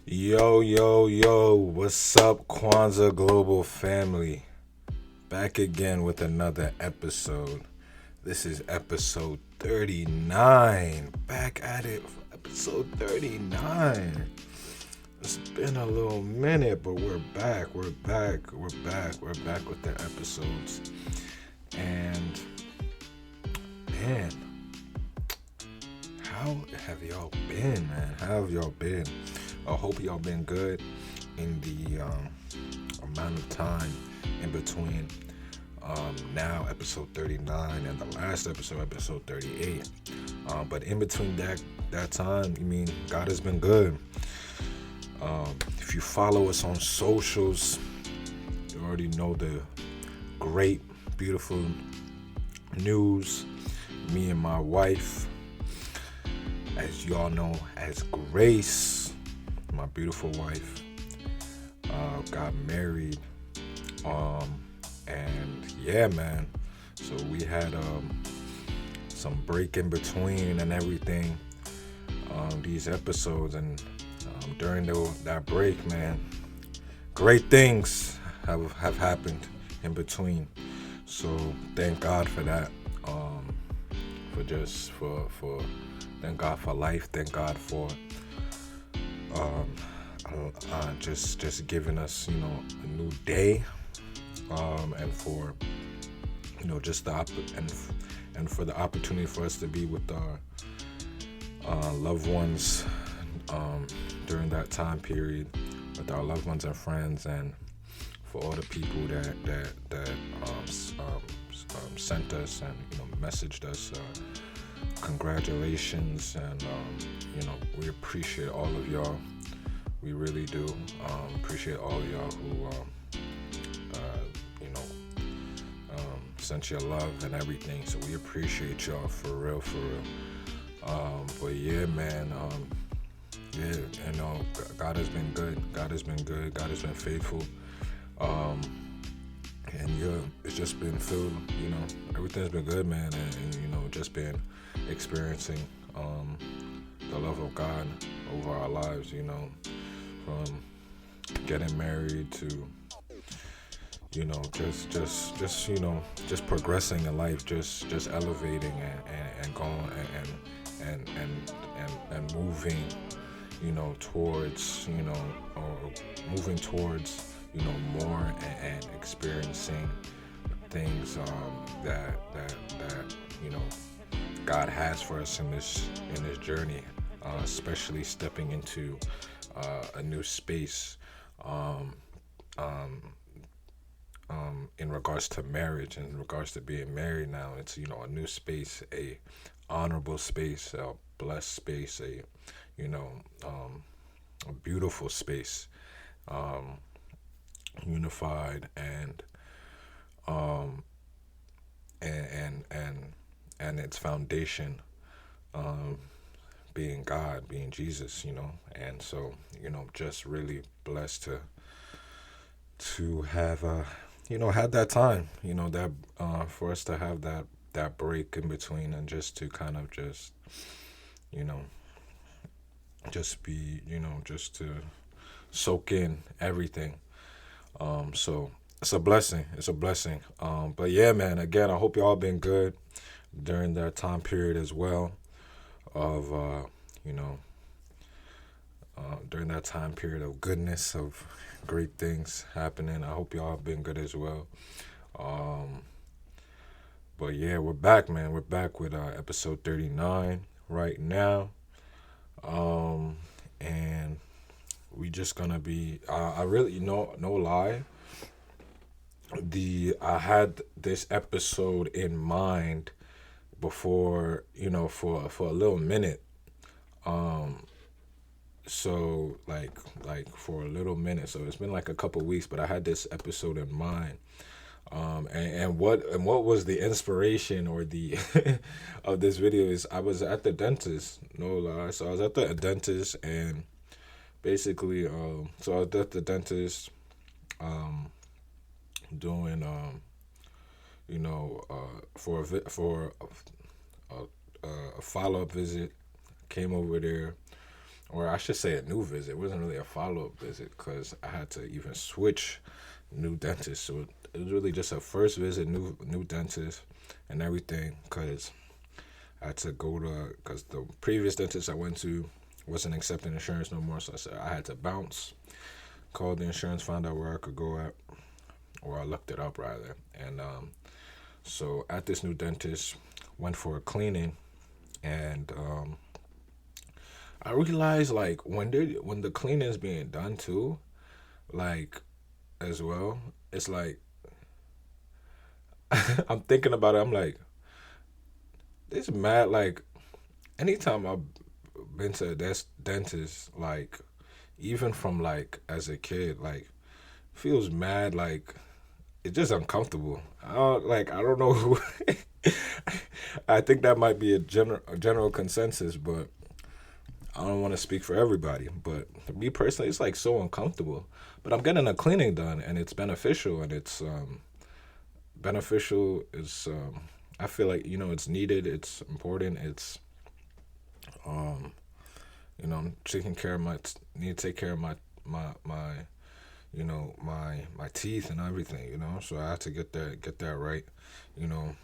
Yo, yo, yo, what's up, Kwanza Global family? Back again with another episode. This is episode 39. Back at it for episode 39. It's been a little minute, but we're back. We're back with the episodes. And, man, how have y'all been, man? How have y'all been? I hope y'all been good in the amount of time in between now episode 39 and the last episode 38. But in between that time, God has been good. If you follow us on socials, you already know the great, beautiful news. Me and my wife, as y'all know, as Grace, my beautiful wife, got married. And yeah, man. So we had some break in between and everything. These episodes, and during that break, man, great things have happened in between. So thank God for that. For thank God for life. Thank God for just giving us, a new day, and for just and for the opportunity for us to be with our loved ones during that time period, with our loved ones and friends, and for all the people that sent us and messaged us. Congratulations, and we appreciate all of y'all. We really do appreciate all of y'all who sent your love and everything. So we appreciate y'all for real. But yeah, man. God has been good. God has been good. God has been faithful. And yeah, it's just been filled. Everything's been good, man. And just been experiencing the love of God over our lives. From getting married to just progressing in life, just elevating and going and moving, towards, or moving towards, more and experiencing things that God has for us in this journey, especially stepping into a new space. In regards to marriage, in regards to being married now, it's a new space, a honorable space, a blessed space, a beautiful space, unified um, and its foundation being God, being Jesus, and so just really blessed to have had that time, that for us to have that break in between, and just to kind of you know just be just to soak in everything. So it's a blessing. It's a blessing. But yeah, man. Again, I hope y'all been good during that time period as well. Of you know during that time period of goodness, of great things happening. I hope y'all have been good as well. Um, but yeah, we're back, man. We're back with episode 39 right now. Um, and we just gonna be. I really no lie. I had this episode in mind before, for a little minute. Um, so like for a little minute. So it's been like a couple weeks, but I had this episode in mind. And what was the inspiration, or the of this video, is I was at the dentist. No lie. So I was at the dentist, and basically, so I was at the dentist, um, doing, for a follow up visit. Came over there, or I should say a new visit. It wasn't really a follow up visit because I had to even switch new dentist. So it was really just a first visit, new dentist, and everything. Because I had to go to because the previous dentist I went to wasn't accepting insurance no more. So I said I had to bounce. Called the insurance, found out where I could go at, or I looked it up rather. And so at this new dentist, went for a cleaning, and I realized like when the cleaning is being done too, like as well, it's like I'm thinking about it. I'm like, it's mad. Like anytime I've been to a dentist, like even from like as a kid, like feels mad. Like it's just uncomfortable. I don't know who. I think that might be a general consensus, but I don't want to speak for everybody. But for me personally, it's like so uncomfortable. But I'm getting a cleaning done, and it's beneficial, and it's beneficial. Is I feel like it's needed. It's important. It's um, I'm taking care of need to take care of my my teeth and everything. So I have to get that right. You know,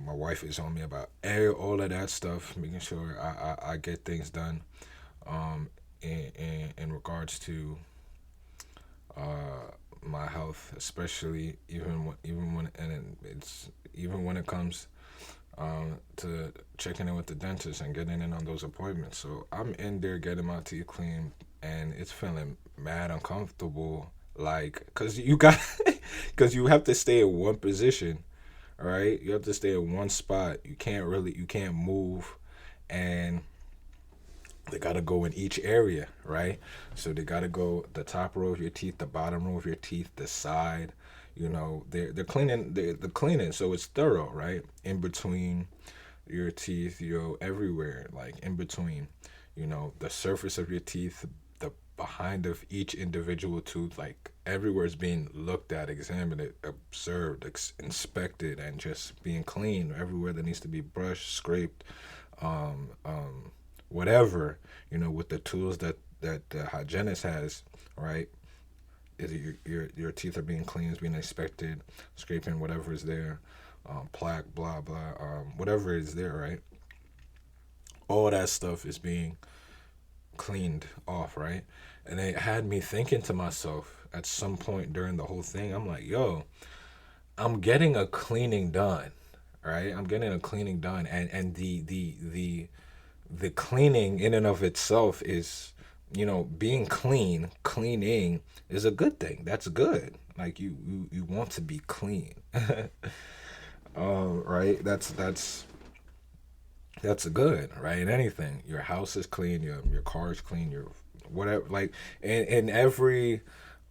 my wife is on me about all of that stuff, making sure I get things done. In regards to my health, especially even when it comes to checking in with the dentist and getting in on those appointments. So I'm in there getting my teeth cleaned, and it's feeling mad uncomfortable. Like, cause you got, cause you have to stay in one position, right? You have to stay in one spot. You can't move, and they gotta go in each area, right? So they gotta go the top row of your teeth, the bottom row of your teeth, the side. They're cleaning the cleaning, so it's thorough, right? In between your teeth, everywhere, like in between, the surface of your teeth, the behind of each individual tooth, like everywhere is being looked at, examined, observed, inspected, and just being clean. Everywhere that needs to be brushed, scraped, um, um, whatever, with the tools that the hygienist has, right? Is your teeth are being cleansed, being inspected, scraping whatever is there, plaque, blah blah, whatever is there, right? All that stuff is being cleaned off, right? And it had me thinking to myself at some point during the whole thing. I'm like, yo, I'm getting a cleaning done, right? I'm getting a cleaning done, and the cleaning in and of itself is, being cleaning is a good thing. That's good. Like you want to be clean. Right? That's good, right? Anything. Your house is clean, your car is clean, your whatever, like in every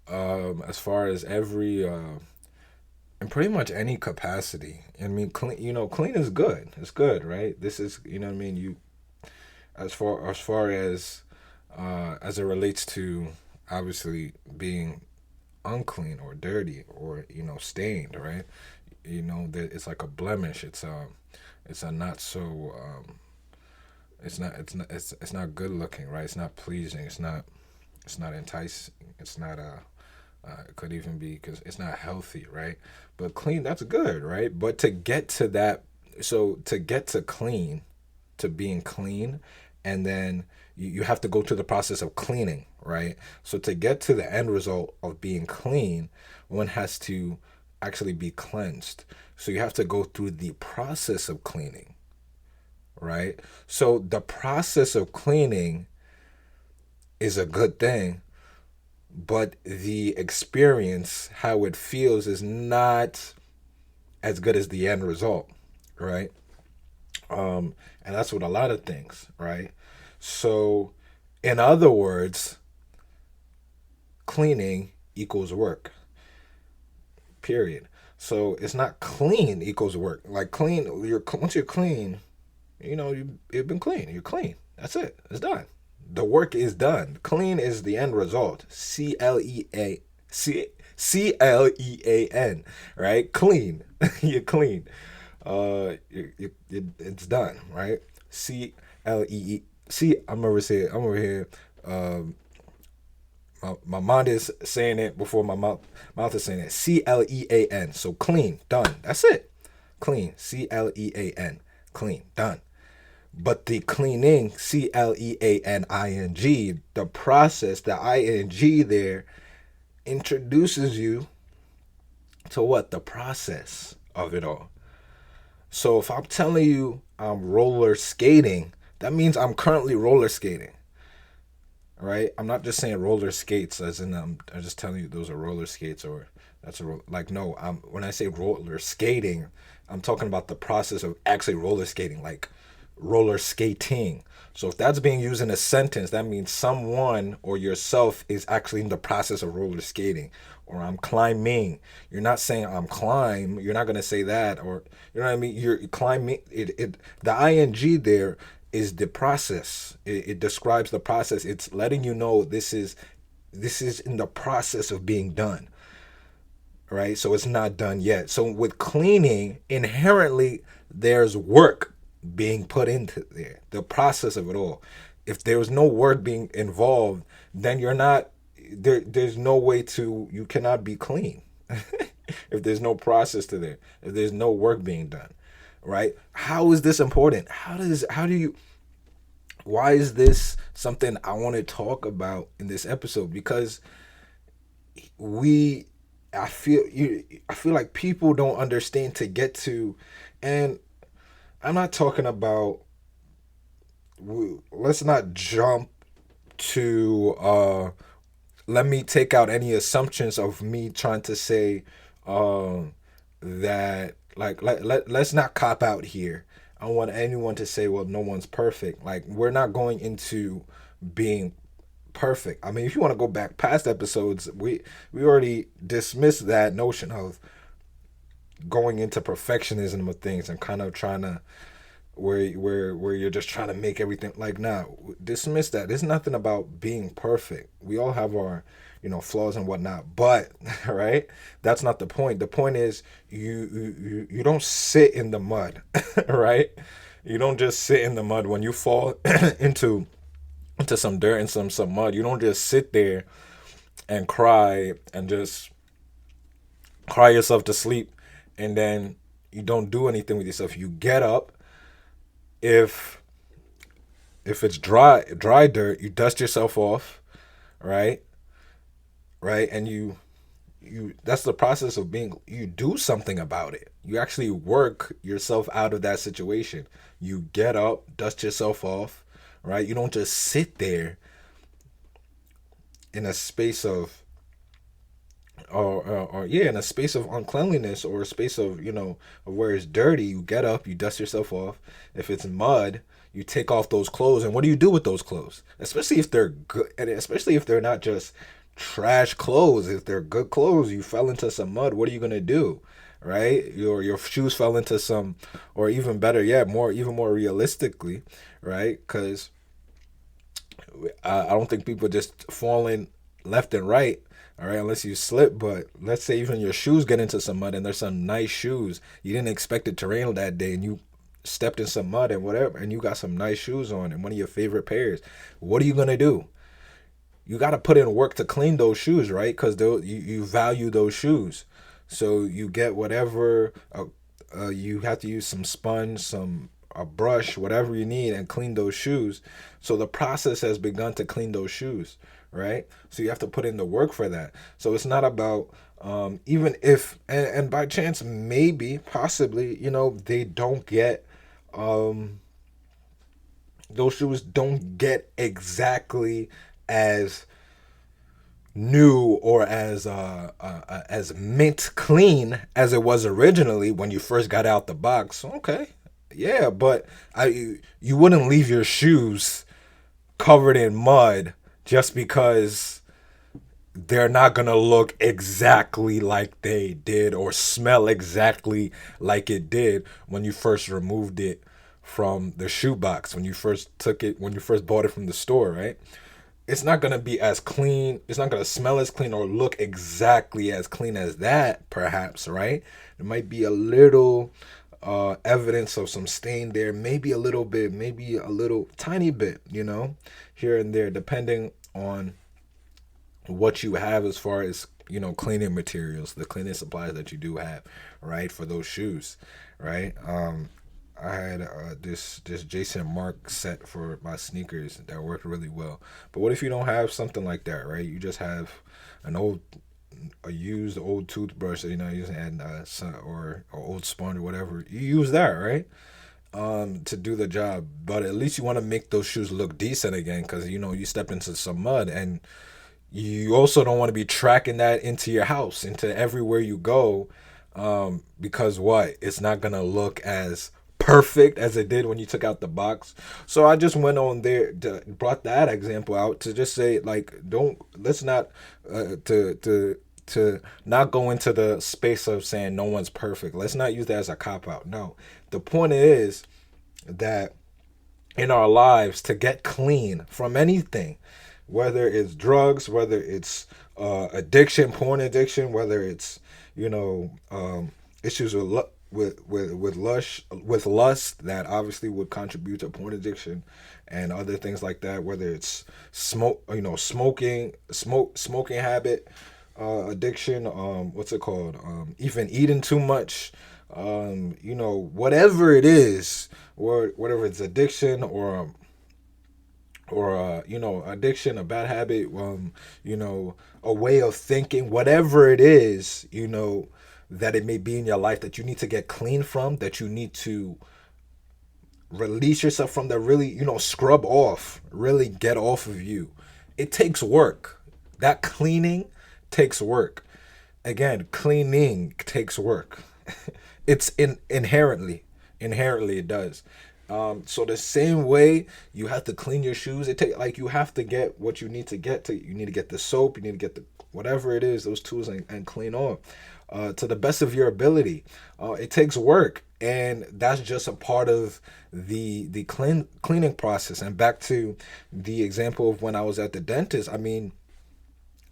as far as every in pretty much any capacity. I mean, clean is good. It's good, right? This is, what I mean, you as far as it relates to obviously being unclean or dirty or stained, right? That it's like a blemish. It's a not so it's not good looking, right? It's not pleasing. It's not enticing. It's not it could even be because it's not healthy, right? But clean, that's good, right? But to get to that, so to get to clean, to being clean, and then you have to go through the process of cleaning, right? So to get to the end result of being clean, one has to actually be cleansed. So you have to go through the process of cleaning, right? So the process of cleaning is a good thing, but the experience, how it feels, is not as good as the end result, right? And that's with a lot of things, right? So, in other words, cleaning equals work, period. So it's not clean equals work. Like once you're clean, you've been clean. You're clean. That's it. It's done. The work is done. Clean is the end result. CLEAN, right? Clean. You're clean. It's done, right? CLEAN. See, I'm over here. I'm over here. Um, my mind is saying it before my mouth is saying it. Clean. So clean, done. That's it. Clean. Clean. Clean, done. But the cleaning, cleaning, the process, the ing there introduces you to what? The process of it all. So if I'm telling you I'm roller skating, that means I'm currently roller skating, right? I'm not just saying roller skates as in I'm just telling you those are roller skates or that's like no. I'm when I say roller skating, I'm talking about the process of actually roller skating, like roller skating. So if that's being used in a sentence, that means someone or yourself is actually in the process of roller skating. Or I'm climbing. You're not saying I'm climb. You're not gonna say that. Or you know what I mean. You're climbing. The ing there is the process. It describes the process. It's letting you know this is in the process of being done, right? So it's not done yet. So with cleaning, inherently there's work being put into there, the process of it all. If there was no work being involved, then you're not there. There's no way to you cannot be clean if there's no process to there. If there's no work being done, right? How is this important? How do you why is this something I want to talk about in this episode? Because we I feel like people don't understand to get to, and I'm not talking about, let's not jump to let me take out any assumptions of me trying to say that like let's not cop out here. I don't want anyone to say, well, no one's perfect. Like, we're not going into being perfect. I mean, if you want to go back past episodes, we already dismissed that notion of going into perfectionism of things and kind of trying to where you're just trying to make everything like, nah, dismiss that. There's nothing about being perfect. We all have our flaws and whatnot, but right, that's not the point. The point is you don't sit in the mud. Right, you don't just sit in the mud when you fall into some dirt and some mud. You don't just sit there and cry and just cry yourself to sleep and then you don't do anything with yourself. You get up. If it's dry dirt, you dust yourself off, right? Right? And you that's the process of being, you do something about it. You actually work yourself out of that situation. You get up, dust yourself off, right? You don't just sit there in a space of or yeah, in a space of uncleanliness or a space of of where it's dirty. You get up, you dust yourself off. If it's mud, you take off those clothes. And what do you do with those clothes? Especially if they're good, and especially if they're not just trash clothes. If they're good clothes, you fell into some mud, what are you gonna do? Right, your shoes fell into some, or even better, yeah, even more realistically, right? Because I don't think people just falling left and right, all right, unless you slip. But let's say even your shoes get into some mud and there's some nice shoes. You didn't expect it to rain that day and you stepped in some mud and whatever, and you got some nice shoes on and one of your favorite pairs. What are you going to do? You got to put in work to clean those shoes, right? Because you value those shoes. So you get whatever, you have to use some sponge, some a brush, whatever you need, and clean those shoes. So the process has begun to clean those shoes, right? So you have to put in the work for that. So it's not about even if and by chance maybe possibly they don't get those shoes don't get exactly as new or as mint clean as it was originally when you first got out the box. Okay, yeah, but you wouldn't leave your shoes covered in mud just because they're not gonna look exactly like they did or smell exactly like it did when you first removed it from the shoe box, when you first bought it from the store, right? It's not gonna be as clean. It's not gonna smell as clean or look exactly as clean as that, perhaps, right? It might be a little evidence of some stain there, maybe a little bit, maybe a little tiny bit, here and there, depending on what you have as far as cleaning materials, the cleaning supplies that you do have, right, for those shoes, right. I had this Jason Mark set for my sneakers that worked really well. But what if you don't have something like that, right? You just have an a used old toothbrush that you're not using, and or old sponge or whatever. You use that, right? To do the job. But at least you want to make those shoes look decent again, because you step into some mud, and you also don't want to be tracking that into your house, into everywhere you go, because what? It's not gonna look as perfect as it did when you took out the box. So I just went on there brought that example out to just say, like, don't let's not to not go into the space of saying no one's perfect. Let's not use that as a cop out. No, the point is that in our lives, to get clean from anything, whether it's drugs, whether it's addiction, porn addiction, whether it's issues with lust that obviously would contribute to porn addiction, and other things like that. Whether it's smoking habit, addiction, what's it called? Even eating too much, whatever it is, or whatever it's addiction or addiction, a bad habit, a way of thinking, whatever it is, that it may be in your life that you need to get clean from, that you need to release yourself from, that really, scrub off, really get off of you. It takes work. That cleaning takes work. Again, cleaning takes work. It's inherently it does. So the same way you have to clean your shoes, you have to get what you need to get to. You need to get the soap, you need to get the whatever it is, those tools, and clean off to the best of your ability. It takes work, and that's just a part of the cleaning process. And back to the example of when I was at the dentist, I mean,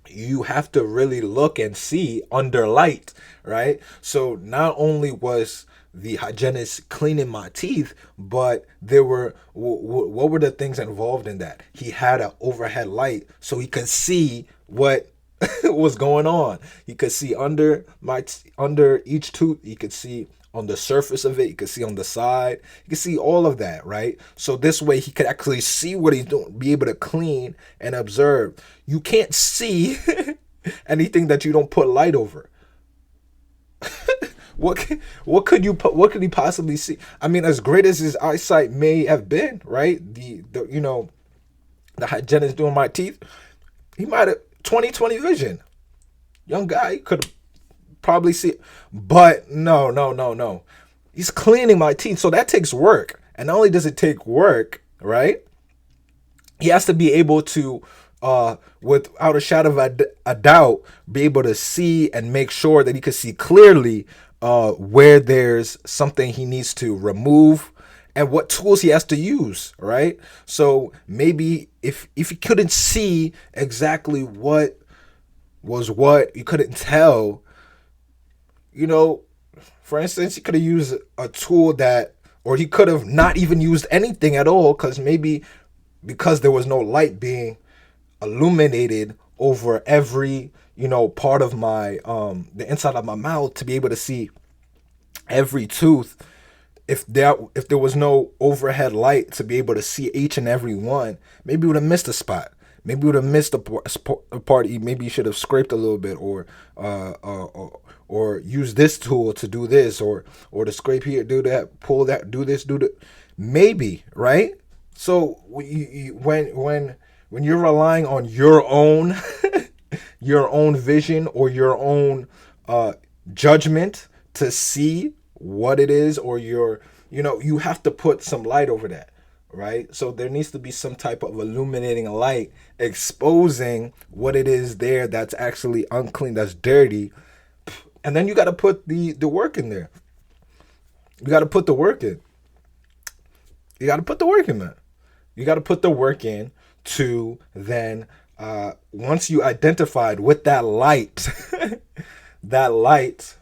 you have to really look and see under light, right? So not only was the hygienist cleaning my teeth, but there were what were the things involved in that? He had an overhead light so he could see what was going on. He could see under under each tooth. He could see on the surface of it. You could see on the side. You could see all of that, right? So this way he could actually see what he's doing, be able to clean and observe. You can't see anything that you don't put light over. What could he possibly see? I mean, as great as his eyesight may have been, right? The hygienist doing my teeth, he might have 20/20 vision. Young guy could probably see, but no. He's cleaning my teeth, so that takes work. And not only does it take work, right? He has to be able to, without a shadow of a doubt, be able to see and make sure that he can see clearly where there's something he needs to remove and what tools he has to use, right? So maybe if he couldn't see exactly what was what, you couldn't tell, for instance, he could have used a tool or he could have not even used anything at all, because there was no light being illuminated over every part of my the inside of my mouth to be able to see every tooth. If there was no overhead light to be able to see each and every one, maybe we would have missed a spot. Maybe we would have missed a part. Maybe you should have scraped a little bit, or use this tool to do this, or to scrape here, do that, pull that, do this, do that. Maybe, right? So when you're relying on your own your own vision or your own judgment to see what it is, or you have to put some light over that, right? So there needs to be some type of illuminating light exposing what it is there that's actually unclean, that's dirty. And then you got to put the work in there. You got to put the work in. You got to put the work in, man. You got to put the work in to then, once you identified with that light, that light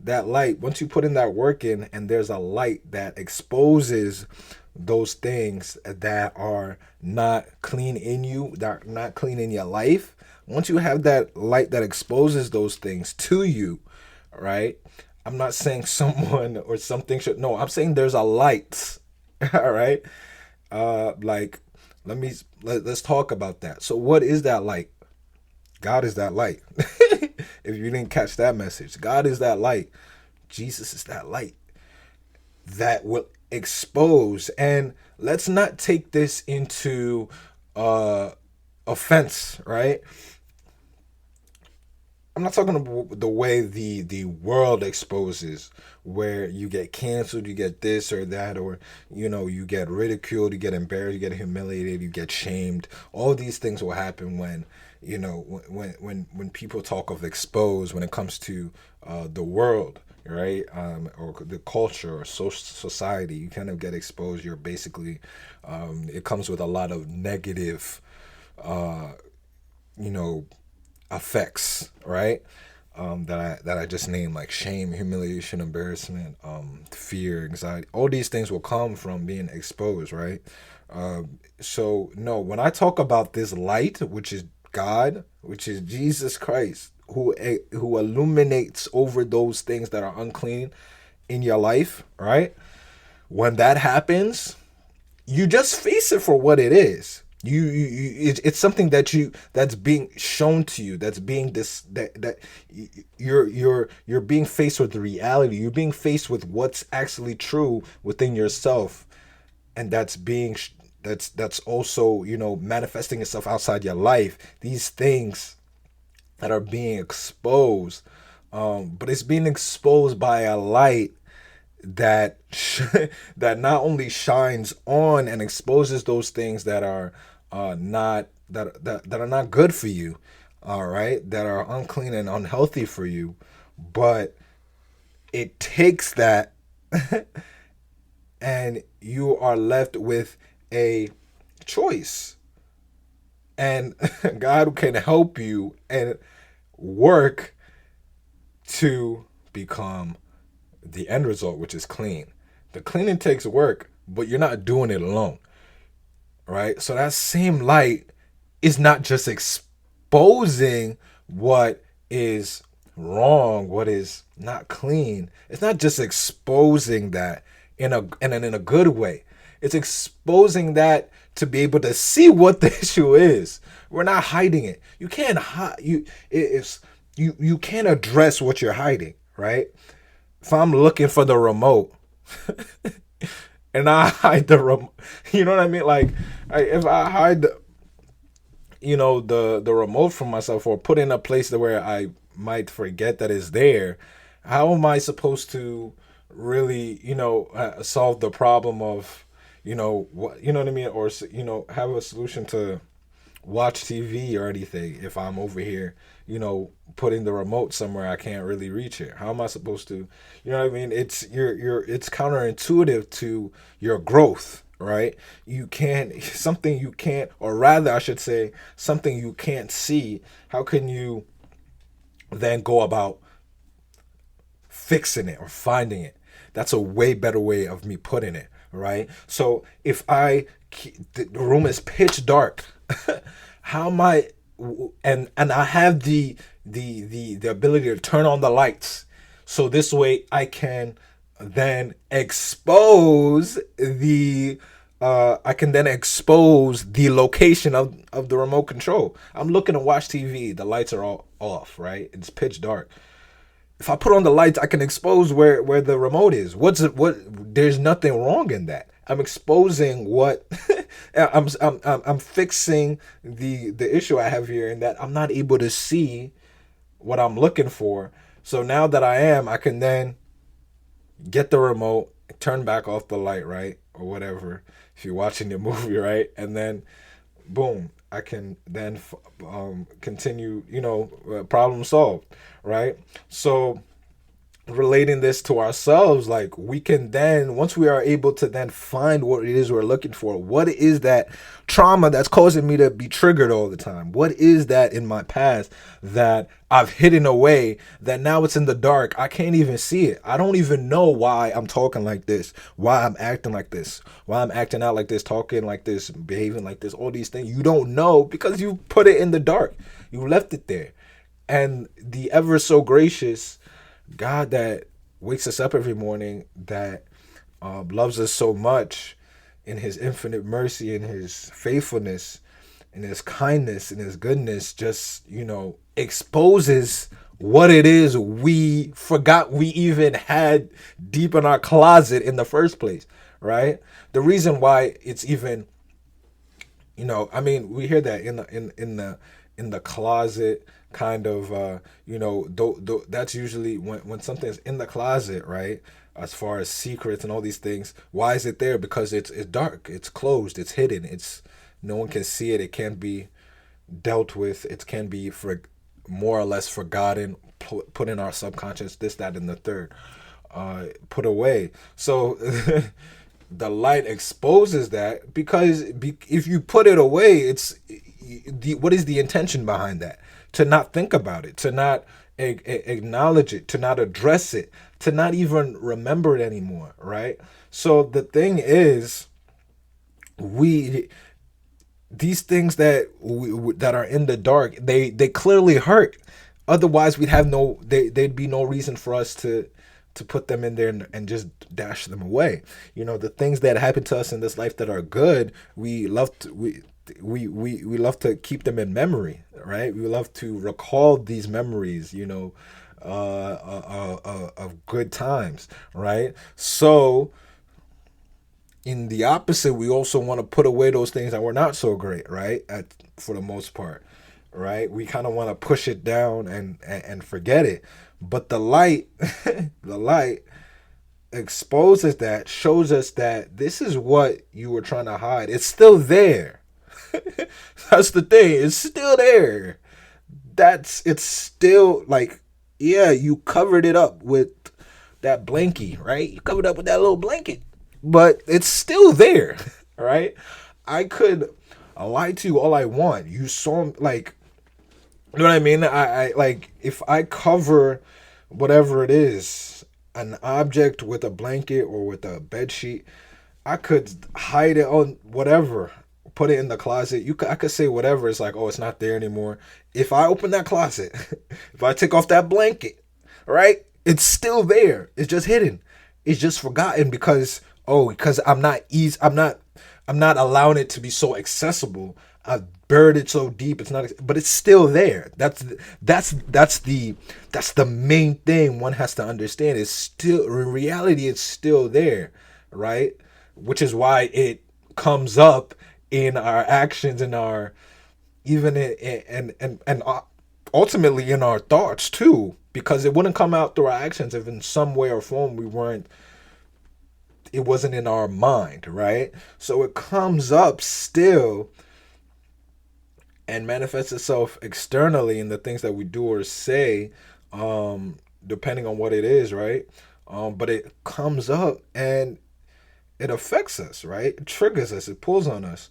that light, once you put in that work in, and there's a light that exposes those things that are not clean in you, that are not clean in your life. Once you have that light that exposes those things to you, right? I'm not saying someone or something should, no, I'm saying there's a light. All right. Like, let's talk about that. So what is that light? God is that light. If you didn't catch that message, God is that light. Jesus is that light that will expose. And let's not take this into offense, right? I'm not talking about the way the world exposes, where you get canceled, you get this or that, or you get ridiculed, you get embarrassed, you get humiliated, you get shamed. All these things will happen when when people talk of expose when it comes to the world, right? Or the culture or society. You kind of get exposed. You're basically it comes with a lot of negative you know effects, right? That I just named, like shame, humiliation, embarrassment, fear, anxiety. All these things will come from being exposed, right? So no, when I talk about this light, which is God, which is Jesus Christ, who illuminates over those things that are unclean in your life, right? When that happens, you just face it for what it is. It's something that's being shown to you, that's being this that you're being faced with the reality. You're being faced with what's actually true within yourself, and that's also manifesting itself outside your life. These things that are being exposed, but it's being exposed by a light that that not only shines on and exposes those things that are not that are not good for you, all right, that are unclean and unhealthy for you, but it takes that and you are left with a choice, and God can help you and work to become the end result, which is clean. The cleaning takes work, but you're not doing it alone, right? So that same light is not just exposing what is wrong, what is not clean. It's not just exposing that in a good way. It's exposing that to be able to see what the issue is. We're not hiding it. You can't hide you can't address what you're hiding, right? If I'm looking for the remote and I hide the remote, you know what I mean? Like, if I hide the remote from myself, or put in a place where I might forget that it's there, how am I supposed to really solve the problem of what, what I mean, or have a solution to watch TV or anything if I'm over here, putting the remote somewhere I can't really reach it? How am I supposed to, what I mean? It's it's counterintuitive to your growth, right? You can't something you can't, or rather I should say something you can't see. How can you then go about fixing it or finding it? That's a way better way of me putting it, right? So if the room is pitch dark, how am I, and I have the ability to turn on the lights, so this way I can then expose the location of the remote control. I'm looking to watch TV, the lights are all off, right? It's pitch dark. If I put on the lights, I can expose where the remote is. There's nothing wrong in that. I'm exposing what I'm fixing the issue I have here, in that I'm not able to see what I'm looking for. So now that I can then get the remote, turn back off the light, right? Or whatever, if you're watching the movie, right? And then boom, I can then continue, problem solved, right? So relating this to ourselves, like we can then, once we are able to then find what it is we're looking for, what is that trauma that's causing me to be triggered all the time? What is that in my past that I've hidden away, that now it's in the dark? I can't even see it. I don't even know why I'm talking like this, why I'm acting like this, why I'm acting out like this, talking like this, behaving like this, all these things. You don't know because you put it in the dark. You left it there. And the ever so gracious God that wakes us up every morning, that loves us so much in his infinite mercy and his faithfulness and his kindness and his goodness, just, exposes what it is we forgot we even had deep in our closet in the first place, right? The reason why it's even, I mean, we hear that in the closet kind of, that's usually when something's in the closet, right? As far as secrets and all these things, why is it there? Because it's dark, it's closed, it's hidden, it's no one can see it, it can't be dealt with, it can be for more or less forgotten, put in our subconscious, this, that, and the third, put away. So the light exposes that, because if you put it away, what is the intention behind that? To not think about it, to not acknowledge it, to not address it, to not even remember it anymore, right? So the thing is, we these things that are in the dark, they clearly hurt. Otherwise, there'd be no reason for us to put them in there and just dash them away. The things that happen to us in this life that are good, we love to keep them in memory, right? We love to recall these memories, of good times, right? So in the opposite, we also want to put away those things that were not so great, right? For the most part, right? We kind of want to push it down and forget it. But the light, the light exposes that, shows us that this is what you were trying to hide. It's still there. That's the thing. It's still there. It's still like, yeah, you covered it up with that blankie, right? You covered up with that little blanket, but it's still there, right? I could lie to you all I want. You saw, like, you know what I mean? I like, if I cover whatever it is, an object with a blanket or with a bed sheet, I could hide it on whatever, put it in the closet. I could say whatever. It's like, oh, it's not there anymore. If I open that closet, if I take off that blanket, right? It's still there. It's just hidden. It's just forgotten because I'm not allowing it to be so accessible. I've buried it so deep. It's not, but it's still there. That's the main thing one has to understand. It's still, in reality, it's still there, right? Which is why it comes up in our actions, in our, even and ultimately in our thoughts too, because it wouldn't come out through our actions if in some way or form it wasn't in our mind, right? So it comes up still and manifests itself externally in the things that we do or say, depending on what it is, right? But it comes up and it affects us, right? It triggers us, it pulls on us,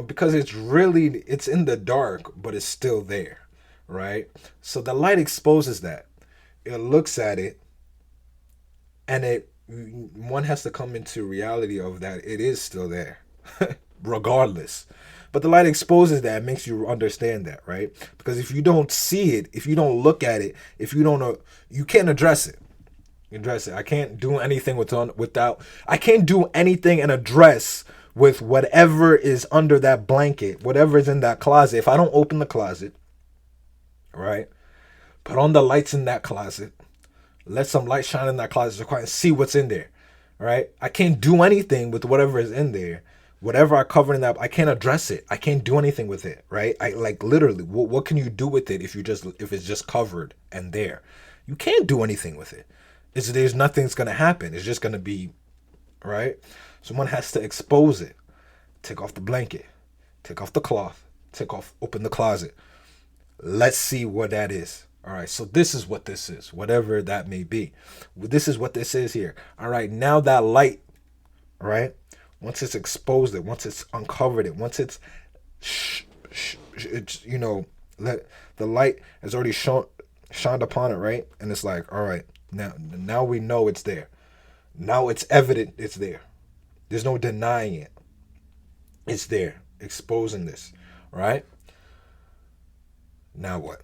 because it's in the dark, but it's still there, right? So the light exposes that. It looks at it, and one has to come into reality of that it is still there, regardless. But the light exposes that, makes you understand that, right? Because if you don't see it, if you don't look at it, if you don't know, you can't address it. Address it. I can't do anything without. I can't do anything and address with whatever is under that blanket, whatever is in that closet. If I don't open the closet, right? Put on the lights in that closet. Let some light shine in that closet so I can see what's in there, right? I can't do anything with whatever is in there. Whatever I cover in that, I can't address it. I can't do anything with it, right? I like literally. What can you do with it if it's just covered and there? You can't do anything with it. There's nothing's gonna happen. It's just gonna be, right? Someone has to expose it. Take off the blanket. Take off the cloth. Open the closet. Let's see what that is. All right, so this is what this is, whatever that may be. This is what this is here. All right, now that light, all right, once it's exposed it, once it's uncovered it, once it's let the light has already shined upon it, right? And it's like, all right, now we know it's there. Now it's evident it's there. There's no denying it. It's there, exposing this, right? Now what?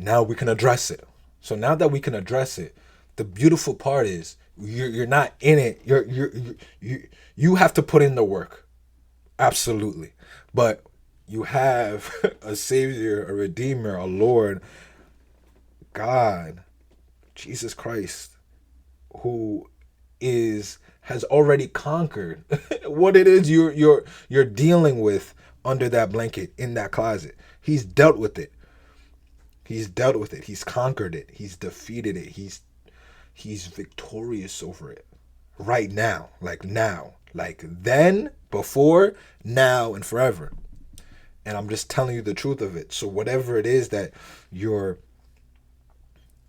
Now we can address it. So now that we can address it, the beautiful part is you're not in it. You have to put in the work, absolutely. But you have a savior, a redeemer, a Lord, God, Jesus Christ, who has already conquered what it is you're dealing with under that blanket in that closet. He's dealt with it. He's dealt with it. He's conquered it. He's defeated it. He's victorious over it. Right now. Like then, before, now, and forever. And I'm just telling you the truth of it. So whatever it is that you're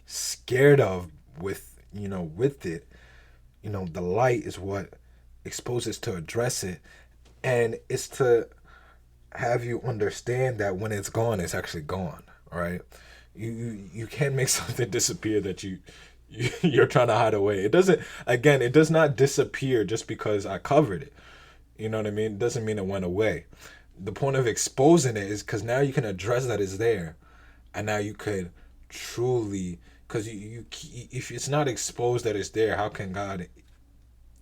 scared of with it, the light is what exposes to address it. And it's to have you understand that when it's gone, it's actually gone. All right. You can't make something disappear that you're trying to hide away. It does not disappear just because I covered it. You know what I mean? It doesn't mean it went away. The point of exposing it is because now you can address that it's there, and now you could truly, because you if it's not exposed that it's there, how can God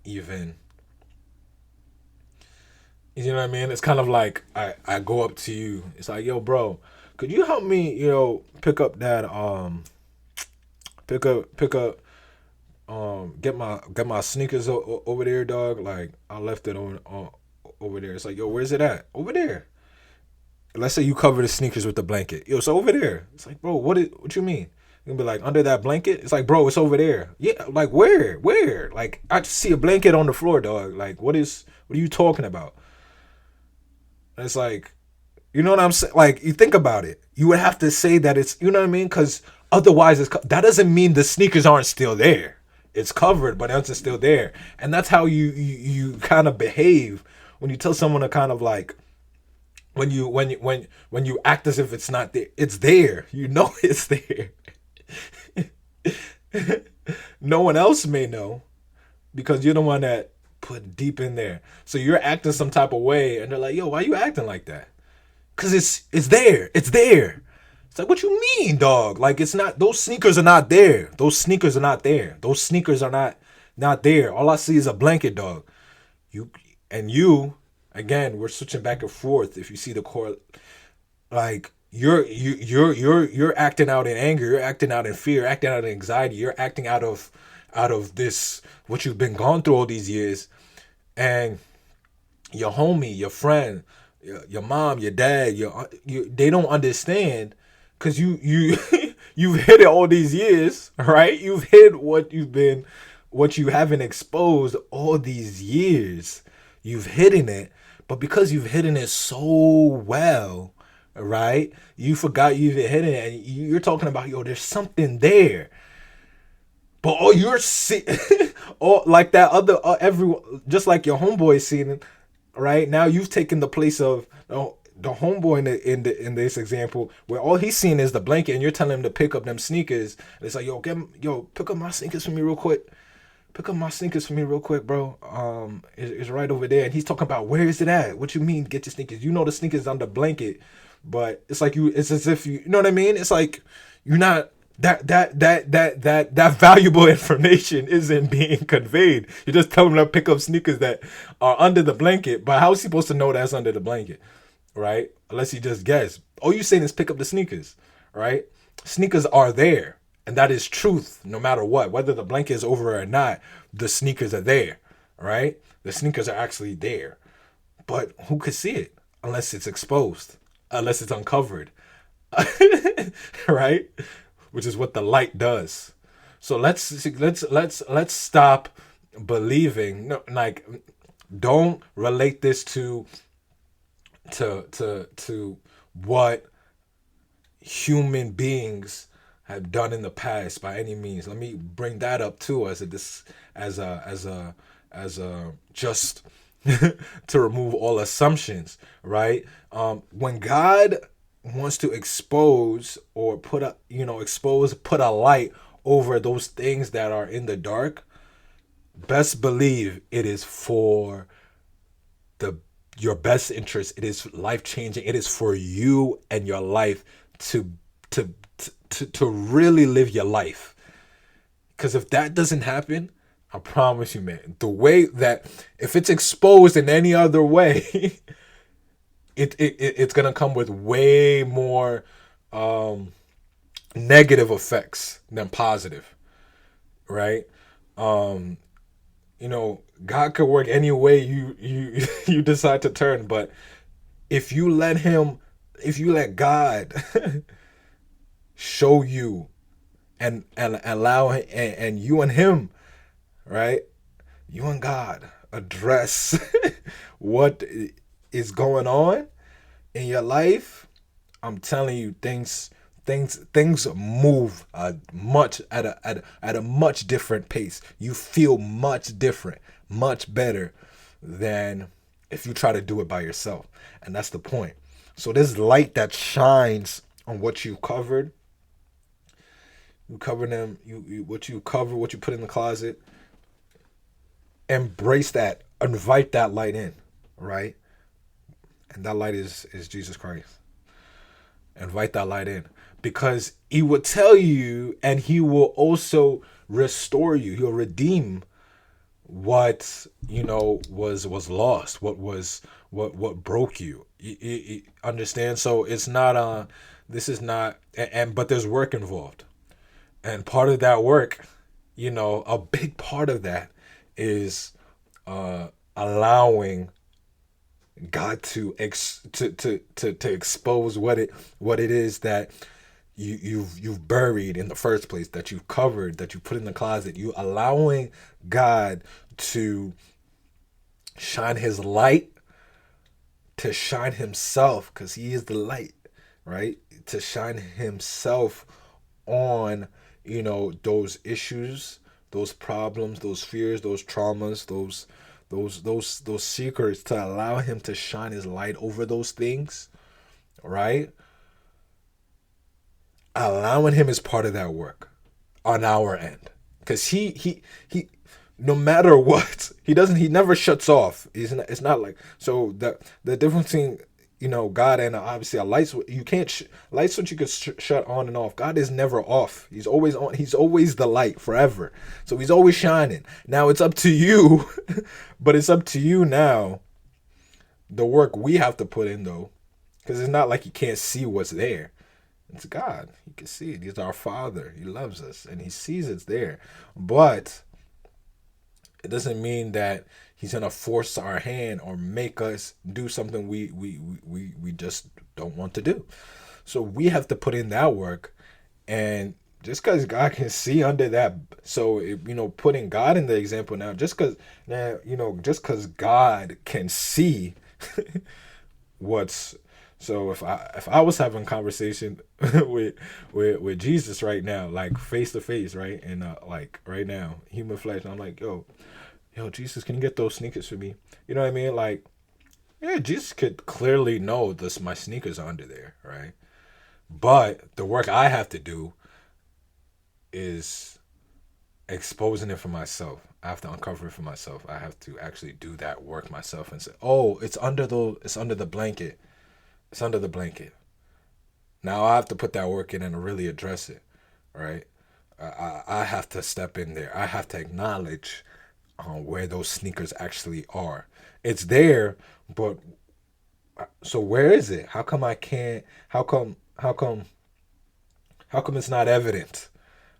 even? You know what I mean? It's kind of like I go up to you. It's like, yo, bro, could you help me, pick up that pick up get my sneakers over there, dog. Like I left it on over there. It's like, yo, where's it at? Over there. Let's say you cover the sneakers with the blanket. Yo, it's over there. It's like, bro, what you mean? You can be like, under that blanket? It's like, bro, it's over there. Yeah, like where? Where? Like I just see a blanket on the floor, dog. Like what are you talking about? And it's like, you know what I'm saying? Like, you think about it. You would have to say that it's, you know what I mean? Because otherwise, that doesn't mean the sneakers aren't still there. It's covered, but it's still there. And that's how you kind of behave when you tell someone to kind of like, when you act as if it's not there. It's there. You know it's there. No one else may know because you're the one that put deep in there. So you're acting some type of way, and they're like, yo, why you acting like that? Cause it's there. It's there. It's like, what you mean, dog? Like it's not. Those sneakers are not there. Those sneakers are not there. Those sneakers are not there. All I see is a blanket, dog. You again. We're switching back and forth. If you see the core, like you're acting out in anger. You're acting out in fear. You're acting out in anxiety. You're acting out of this what you've been gone through all these years, and your homie, your friend, your mom, your dad, they don't understand because you've hid it all these years, right? You've hid what you haven't exposed all these years. You've hidden it, but because you've hidden it so well, right? You forgot you've hidden it, and you're talking about, yo, there's something there. But all you're seeing, all like that other everyone, just like your homeboy seeing it. Right now, you've taken the place of the homeboy in this example, where all he's seeing is the blanket, and you're telling him to pick up them sneakers. And it's like, yo, pick up my sneakers for me real quick. Pick up my sneakers for me real quick, bro. It's right over there. And he's talking about, where is it at? What you mean, get your sneakers? You know the sneakers on the blanket, but it's like it's as if you know what I mean. It's like you're not. That valuable information isn't being conveyed. You just tell him to pick up sneakers that are under the blanket. But how is he supposed to know that's under the blanket, right? Unless he just guess. All you saying is pick up the sneakers, right? Sneakers are there, and that is truth. No matter what, whether the blanket is over or not, the sneakers are there, right? The sneakers are actually there, but who could see it unless it's exposed, unless it's uncovered, right? Which is what the light does. So let's stop believing. No, like, don't relate this to what human beings have done in the past by any means. Let me bring that up too as a this as a just to remove all assumptions, right? When God wants to expose or put a expose, put a light over those things that are in the dark, best believe it is for the your best interest. It is life changing. It is for you and your life to to to really live your life. Because if that doesn't happen, I promise you, man, the way that if it's exposed in any other way, it's gonna come with way more negative effects than positive, right? Um, God could work any way you you decide to turn, but if you let him, if you let God show you and allow and you and him, right? You and God address what is going on in your life. I'm telling you, things move much at a much different pace. You feel much different, much better than if you try to do it by yourself. And that's the point. So this light that shines on what you covered, you cover them, you what you cover, what you put in the closet, embrace that, invite that light in, right? And that light is Jesus Christ. Invite that light in, because he will tell you, and he will also restore you. He'll redeem what was lost, what broke you. You understand? So it's not this is not, and but there's work involved, and part of that work, a big part of that is allowing God to expose what it is that you've buried in the first place, that you've covered, that you put in the closet. You allowing God to shine his light, to shine himself, because he is the light, right? To shine himself on, those issues, those problems, those fears, those traumas, those secrets, to allow him to shine his light over those things, right? Allowing him is part of that work on our end, because he no matter what, he never shuts off. It's not like, so the difference between God and obviously a light switch, you can't light switch you could shut on and off. God is never off. He's always on. He's always the light forever, so he's always shining. Now it's up to you but it's up to you now, the work we have to put in, though, because it's not like you can't see what's there. It's God. He can see it. He's our Father. He loves us, and he sees it's there. But it doesn't mean that he's gonna force our hand or make us do something we just don't want to do. So we have to put in that work, and just because God can see under that, so putting God in the example now, just because God can see what's, so if I was having a conversation with Jesus right now, like face to face, right, and like right now, human flesh, and I'm like, yo, Jesus, can you get those sneakers for me? You know what I mean? Like, yeah, Jesus could clearly know this. My sneakers are under there, right? But the work I have to do is exposing it for myself. I have to uncover it for myself. I have to actually do that work myself and say, oh, it's under the blanket. It's under the blanket. Now I have to put that work in and really address it, right? I have to step in there. I have to acknowledge where those sneakers actually are. It's there, but so where is it? How come I can't? How come it's not evident,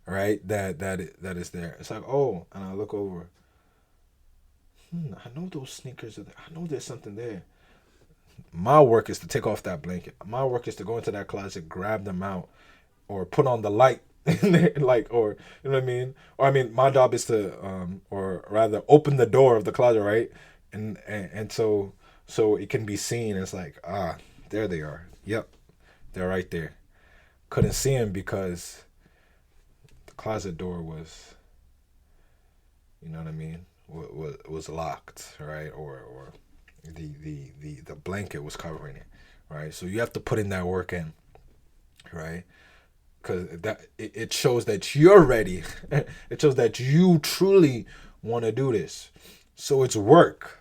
right? That is there. It's like, oh, and I look over. I know those sneakers are there. I know there's something there. My work is to take off that blanket. My work is to go into that closet, grab them out, or put on the light in there, like, or you know what I mean. Or I mean, my job is to, or rather, open the door of the closet, right, and so it can be seen. It's like, there they are. Yep, they're right there. Couldn't see them because closet door was, you know what I mean, was locked, right? Or the blanket was covering it, right? So you have to put in that work in, right? Because it shows that you're ready. It shows that you truly want to do this. So it's work.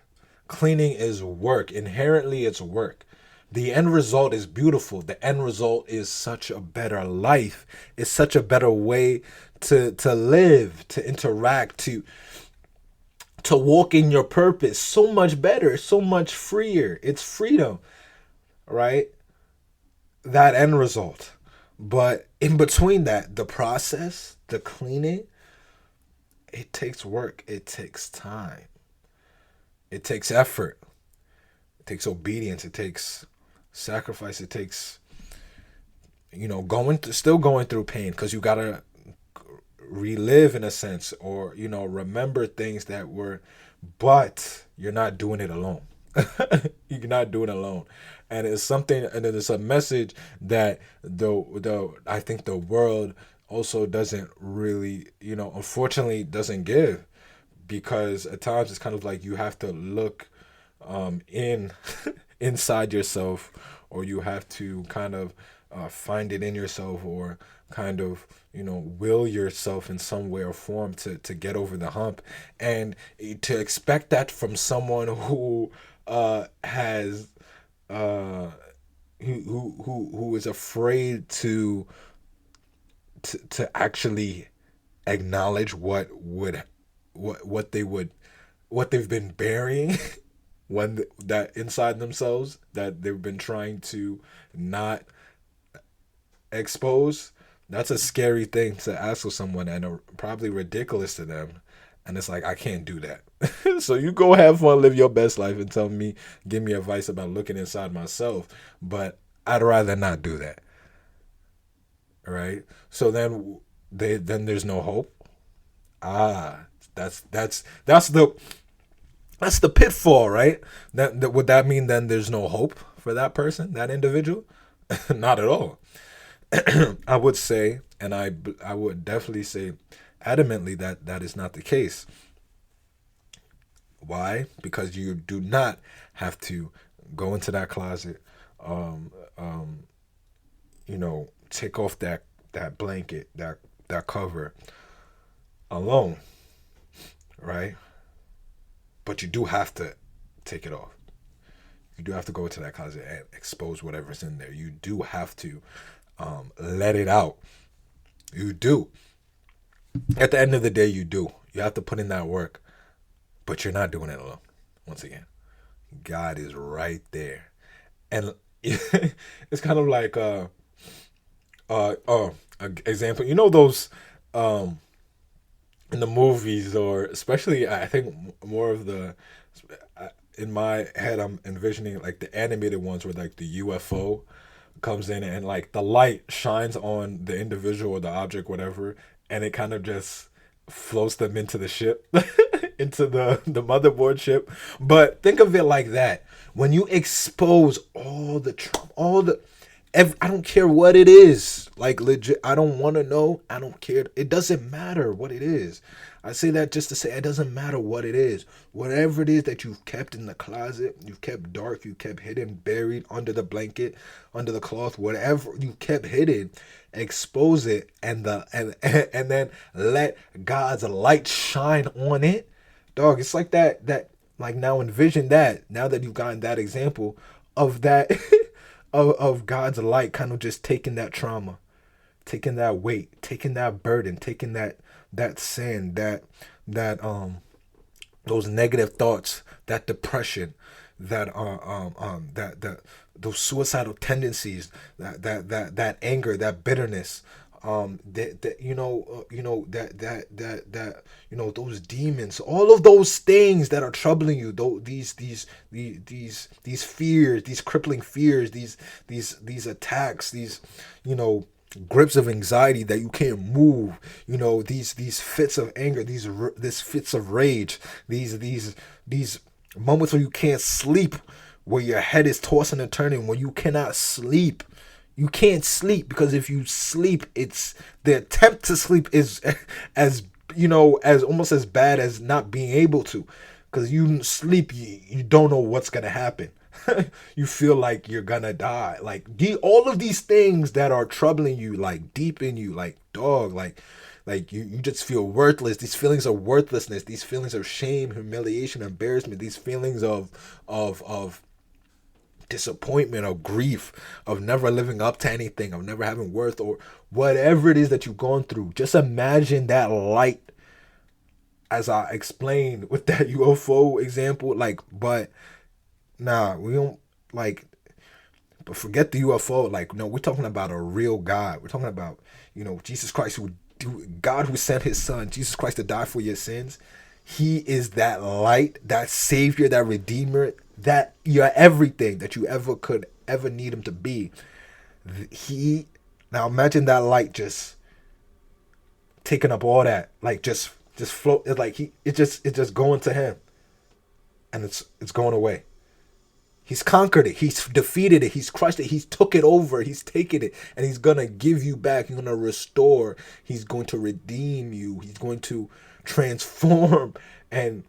Cleaning is work. Inherently, it's work. The end result is beautiful. The end result is such a better life. It's such a better way to live, to interact, to walk in your purpose. So much better, so much freer. It's freedom, right? That end result. But in between that, the process, the cleaning, it takes work. It takes time. It takes effort. It takes obedience. It takes sacrifice. It takes, still going through pain, because you gotta relive in a sense, or remember things that were, but you're not doing it alone. You're not doing it alone. And it's something, and then it's a message that the I think the world also doesn't really, unfortunately doesn't give, because at times it's kind of like you have to look in inside yourself, or you have to kind of find it in yourself, or kind of will yourself in some way or form to get over the hump. And to expect that from someone who has who is afraid to actually acknowledge what they've been burying, when that inside themselves, that they've been trying to not expose. That's a scary thing to ask of someone, and probably ridiculous to them. And it's like, I can't do that. So you go have fun, live your best life, and give me advice about looking inside myself. But I'd rather not do that. Right? So then there's no hope. Ah, that's the pitfall, right? That would that mean then there's no hope for that person, that individual? Not at all. I would say, and I would definitely say adamantly that is not the case. Why? Because you do not have to go into that closet, um, um, take off that blanket, that cover alone, right? But you do have to take it off. You do have to go into that closet and expose whatever's in there. You do have to let it out. You do. At the end of the day, you do. You have to put in that work, but you're not doing it alone. Once again, God is right there, and it's kind of like an example. You know those in the movies, or especially I think more of the, in my head I'm envisioning like the animated ones where like the UFO comes in and like the light shines on the individual or the object, whatever, and it kind of just floats them into the ship, into the motherboard ship. But think of it like that. When you expose I don't care what it is. Like legit, I don't want to know. I don't care. It doesn't matter what it is. I say that just to say it doesn't matter what it is. Whatever it is that you've kept in the closet, you've kept dark, you kept hidden, buried under the blanket, under the cloth, whatever you kept hidden, expose it, and then let God's light shine on it. Dog, it's like that like, now envision that, now that you've gotten that example of that of God's light kind of just taking that trauma, taking that weight, taking that burden, taking that sin, that those negative thoughts, that depression, that those suicidal tendencies, that anger, that bitterness, those demons, all of those things that are troubling you, though, these fears, these crippling fears, these attacks, these grips of anxiety that you can't move, these fits of anger, these fits of rage, these moments where you can't sleep, where your head is tossing and turning, where you cannot sleep, You can't sleep, because if you sleep, it's the attempt to sleep is as as almost as bad as not being able to, because you sleep, you don't know what's gonna happen. You feel like you're gonna die. Like all of these things that are troubling you, like deep in you, like dog, like you just feel worthless. These feelings of worthlessness, these feelings of shame, humiliation, embarrassment, these feelings of disappointment, of grief, of never living up to anything, of never having worth, or whatever it is that you've gone through. Just imagine that light, as I explained with that UFO example. Like, but nah, we don't like. But forget the UFO. Like, no, we're talking about a real God. We're talking about Jesus Christ, God who sent His Son, Jesus Christ, to die for your sins. He is that light, that Savior, that Redeemer, that you're everything that you could ever need Him to be. He Now imagine that light just taking up all that, like just float. It's like it's just going to Him, and it's going away. He's conquered it. He's defeated it. He's crushed it. He's took it over. He's taken it. And He's going to give you back. He's going to restore. He's going to redeem you. He's going to transform and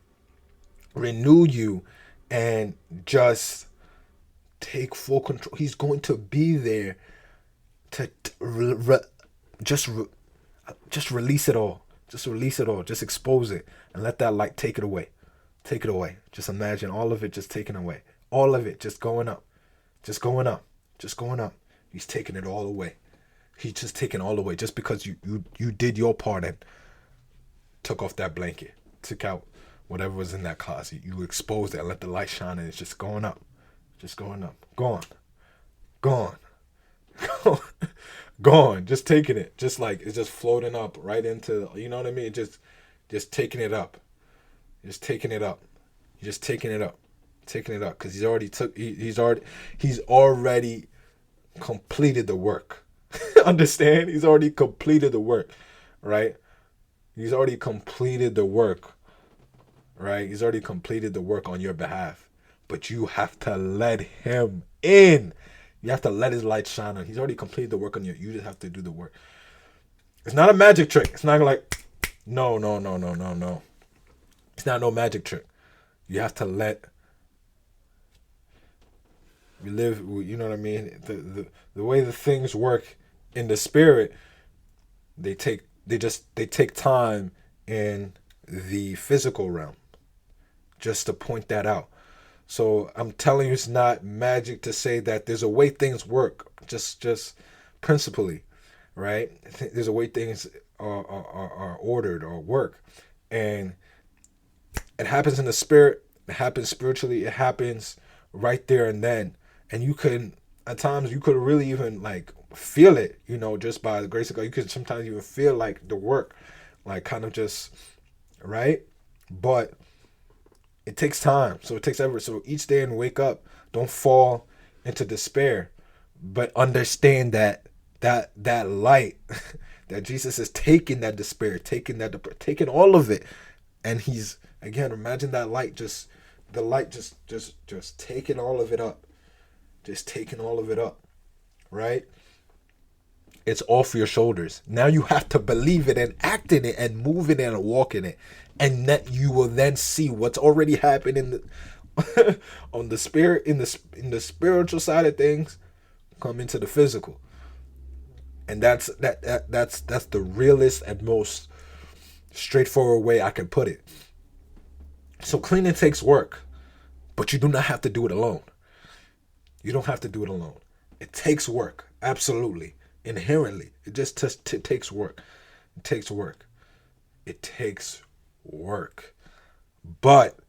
renew you and just take full control. He's going to be there to just release it all. Just release it all. Just expose it and let that light take it away. Take it away. Just imagine all of it just taken away. All of it just going up. Just going up. Just going up. He's taking it all away. He's just taking all away just because you did your part and took off that blanket, took out whatever was in that closet. You exposed it and let the light shine, and it's just going up. Just going up. Gone. Gone. Gone. Gone. Just taking it. Just like it's just floating up right into, you know what I mean? Just taking it up. Just taking it up. Just taking it up. Taking it up, because he's already completed the work. Understand? He's already completed the work, right? He's already completed the work, right? He's already completed the work on your behalf, but you have to let Him in. You have to let His light shine on. He's already completed the work on you. You just have to do the work. It's not a magic trick. It's not like no. It's not no magic trick. You have to let. We live, you know what I mean? The way the things work in the spirit, they take time in the physical realm, just to point that out. So I'm telling you, it's not magic to say that there's a way things work, just principally, right? There's a way things are ordered or work, and it happens in the spirit. It happens spiritually. It happens right there and then. And you can, at times, you could really even like feel it, just by the grace of God. You could sometimes even feel like the work, like kind of just, right? But it takes time. So it takes effort. So each day and wake up, don't fall into despair, but understand that light, that Jesus is taking that despair, taking all of it. And He's, again, imagine that light, just taking all of it up. Just taking all of it up, right? It's off your shoulders. Now you have to believe it and act in it and move in it and walk in it. And that you will then see what's already happened in the on the spirit, in the spiritual side of things, come into the physical. And that's the realest and most straightforward way I can put it. So cleaning takes work, but you do not have to do it alone. You don't have to do it alone. It takes work, absolutely, inherently. It just takes work. It takes work. It takes work. But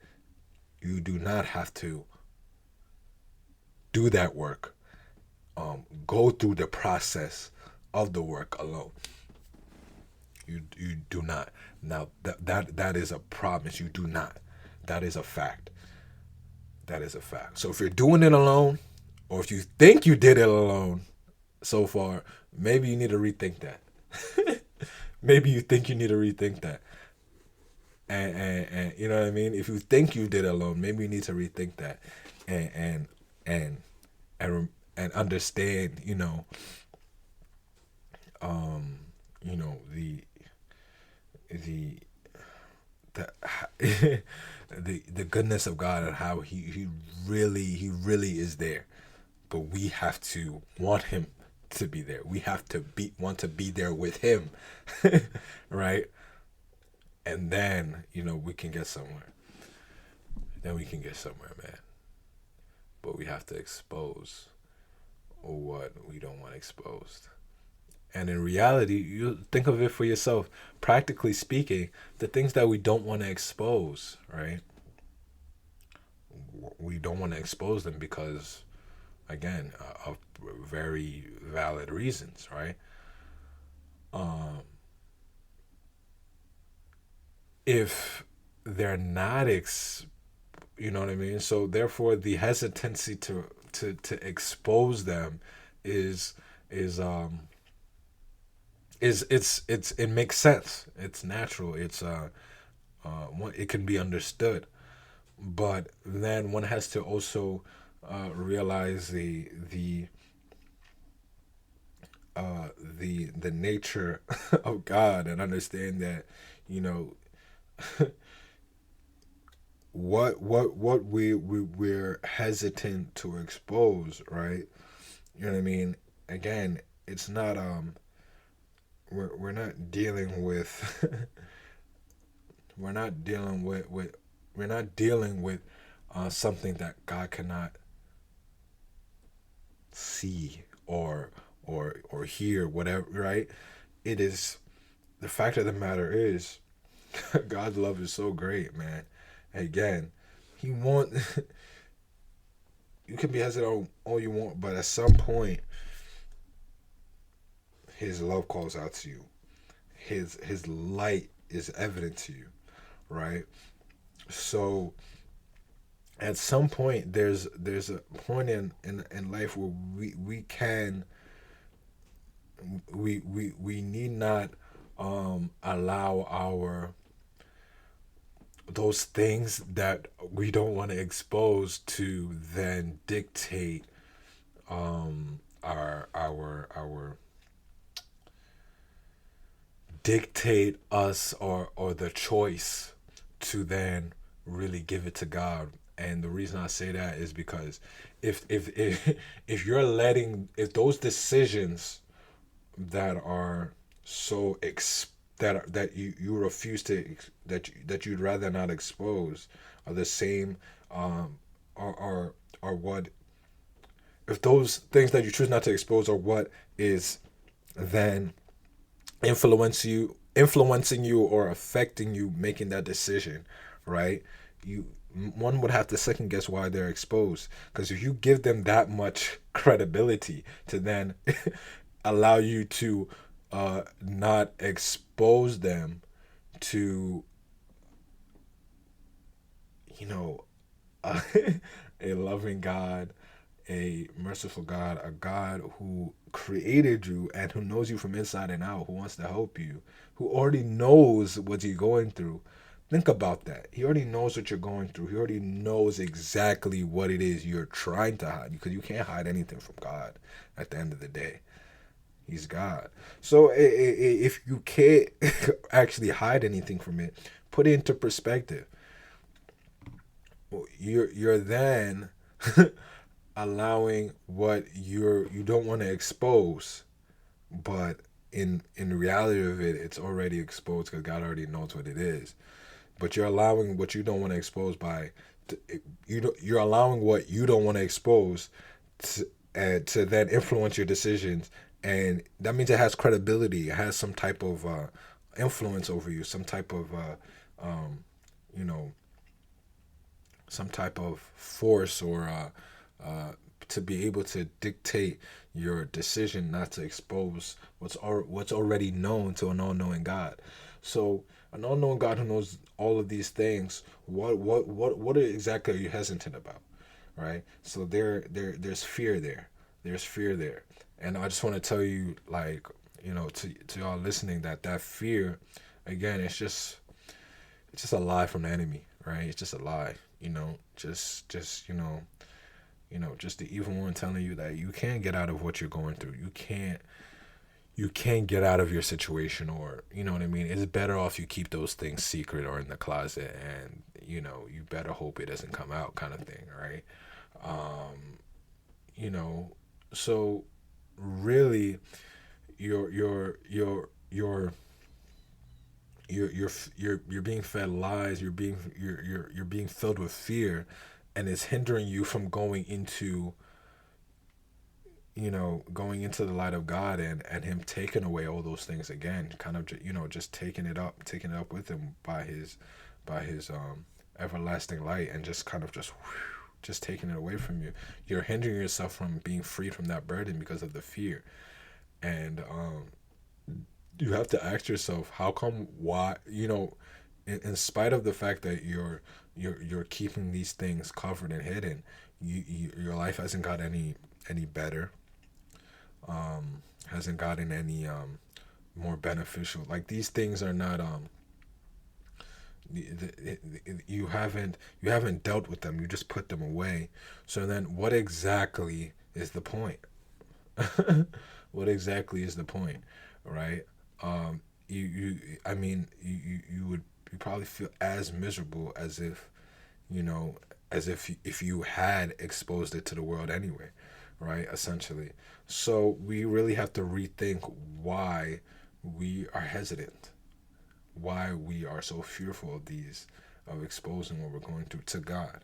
you do not have to do that work. Go through the process of the work alone. You do not. Now that is a promise. You do not. That is a fact. That is a fact. So if you're doing it alone, or if you think you did it alone so far, maybe you need to rethink that. Maybe you think you need to rethink that. And you know what I mean? If you think you did it alone, maybe you need to rethink that. And and understand, um, the the the the goodness of God and how he really is there. But we have to want him to be there. We have to want to be there with him, right? And then we can get somewhere. Then we can get somewhere, man. But we have to expose what we don't want exposed. And in reality, you think of it for yourself. Practically speaking, the things that we don't want to expose, right? We don't want to expose them because, again, of very valid reasons, right? Um, if they're not you know what I mean? So therefore, the hesitancy to expose them is is um it makes sense. It's natural. It can be understood, but then one has to also realize the nature of God and understand that you know what we're hesitant to expose, right? You know what I mean? Again, it's not we're not dealing with we're not dealing with we're not dealing with something that God cannot see or hear, whatever, right? It is the fact of the matter is God's love is so great, man. Again, He want you can be hesitant all you want, but at some point, His love calls out to you. His light is evident to you, right? So at some point, there's a point in life where we can we need not allow our those things that we don't want to expose to then dictate our dictate us or the choice to then really give it to God. And the reason I say that is because if you're letting if those decisions that are so that you refuse to that you'd rather not expose are the same are what if those things that you choose not to expose are what is then influencing you or affecting you making that decision, right? you One would have to second guess why they're exposed, because if you give them that much credibility to then allow you to not expose them to you know a, a loving God, a merciful God, a God who created you and who knows you from inside and out, who wants to help you, who already knows what you're going through. Think about that. He already knows what you're going through. He already knows exactly what it is you're trying to hide, because you can't hide anything from God at the end of the day. He's God. So if you can't actually hide anything from it, put it into perspective. You're then allowing what you don't want to expose, but in the reality of it, it's already exposed because God already knows what it is. But you're allowing what you don't want to expose you're allowing what you don't want to expose to then influence your decisions, and that means it has credibility. It has some type of influence over you, some type of um, you know some type of force or to be able to dictate your decision not to expose what's already known to an all-knowing God. So an all-knowing God who knows all of these things, what exactly are you hesitant about, right? So there's fear there. There's fear there, and I just want to tell you, like, to y'all listening, that fear, again, it's just a lie from the enemy, right? It's just a lie, just Just the evil one telling you that you can't get out of what you're going through. You can't get out of your situation, or you know what I mean. It's better off you keep those things secret or in the closet, and you better hope it doesn't come out, kind of thing, right? Um, you know, so really, you're you're you're you're you're being fed lies. You're being filled with fear, and it's hindering you from going into the light of God, and Him taking away all those things again, kind of just taking it up with Him by His everlasting light, and just kind of just taking it away from you. You're hindering yourself from being free from that burden because of the fear, and you have to ask yourself, how come? Why? In spite of the fact that you're keeping these things covered and hidden, your life hasn't got any better, hasn't gotten any more beneficial. Like, these things are not you haven't dealt with them. You just put them away. So then, what exactly is the point? What exactly is the point, right? I mean, you probably feel as miserable you know, as if you had exposed it to the world anyway, right? Essentially. So we really have to rethink why we are hesitant, why we are so fearful of exposing what we're going through to God.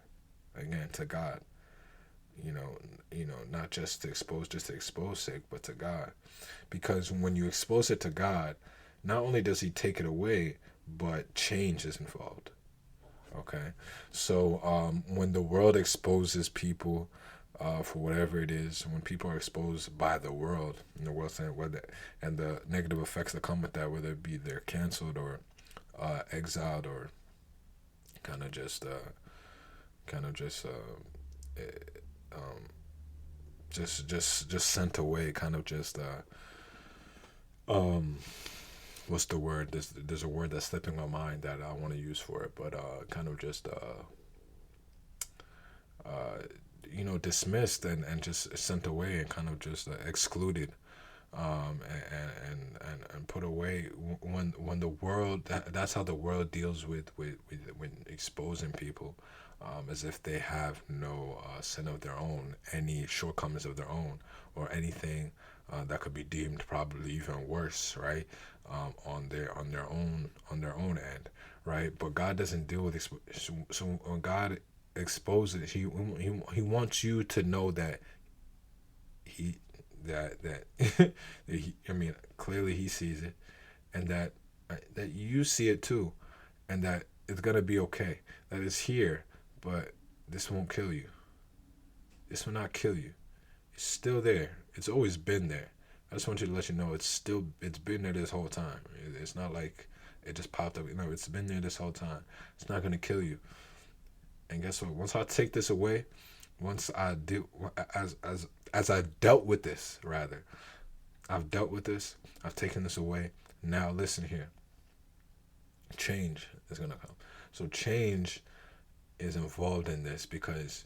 Again, to God. Not just to expose sake, but to God. Because when you expose it to God, not only does He take it away, but change is involved. Okay, so when the world exposes people for whatever it is, when people are exposed by the world, and the world saying whether and the negative effects that come with that, whether it be they're canceled or exiled, or kind of just kind of eh, um, just sent away, kind of just um what's the word? There's a word that's slipping my mind that I want to use for it, but kind of just uh, dismissed, and just sent away, and kind of just excluded, and put away. When the world, that's how the world deals with when exposing people, as if they have no sin of their own, any shortcomings of their own, or anything that could be deemed probably even worse, right? On their own end, right? But God doesn't deal with so when God exposes, he wants you to know that he that that I mean, clearly He sees it, and that you see it too, and that it's gonna be okay. That it's here, but this won't kill you. This will not kill you. It's still there. It's always been there. I just want you to let you know it's been there this whole time. It's not like it just popped up. No, it's been there this whole time. It's not gonna kill you. And guess what? Once I take this away, once I deal as I dealt with this, rather, I've dealt with this. I've taken this away. Now listen here. Change is gonna come. So change is involved in this, because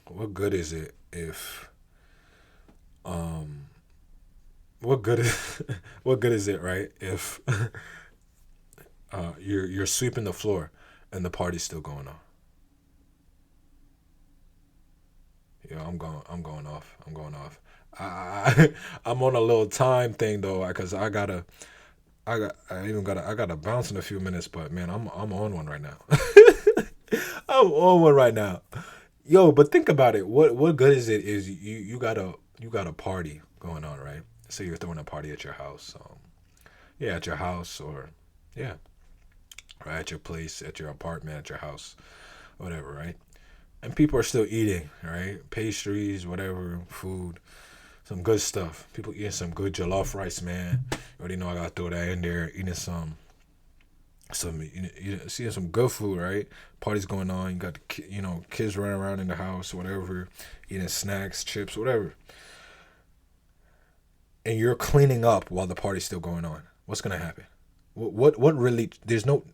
what good is it if um what good is what good is it, right? If you're sweeping the floor and the party's still going on. I'm going off. I'm going off. I'm on a little time thing though, because I gotta bounce in a few minutes. But man, I'm on one right now. I'm on one right now. Yo, but think about it. What good is it? Is you got a party going on, right? So you're throwing a party at your house. Yeah, at your house, or yeah, right, at your place, at your apartment, at your house, whatever, right? And people are still eating, right? Pastries, whatever, food, some good stuff. People eating some good jollof rice, man. You already know I gotta throw that in there. Eating seeing some good food, right? Parties going on. You got the kids running around in the house, whatever, eating snacks, chips, whatever. And you're cleaning up while the party's still going on. What's gonna happen? What really? There's no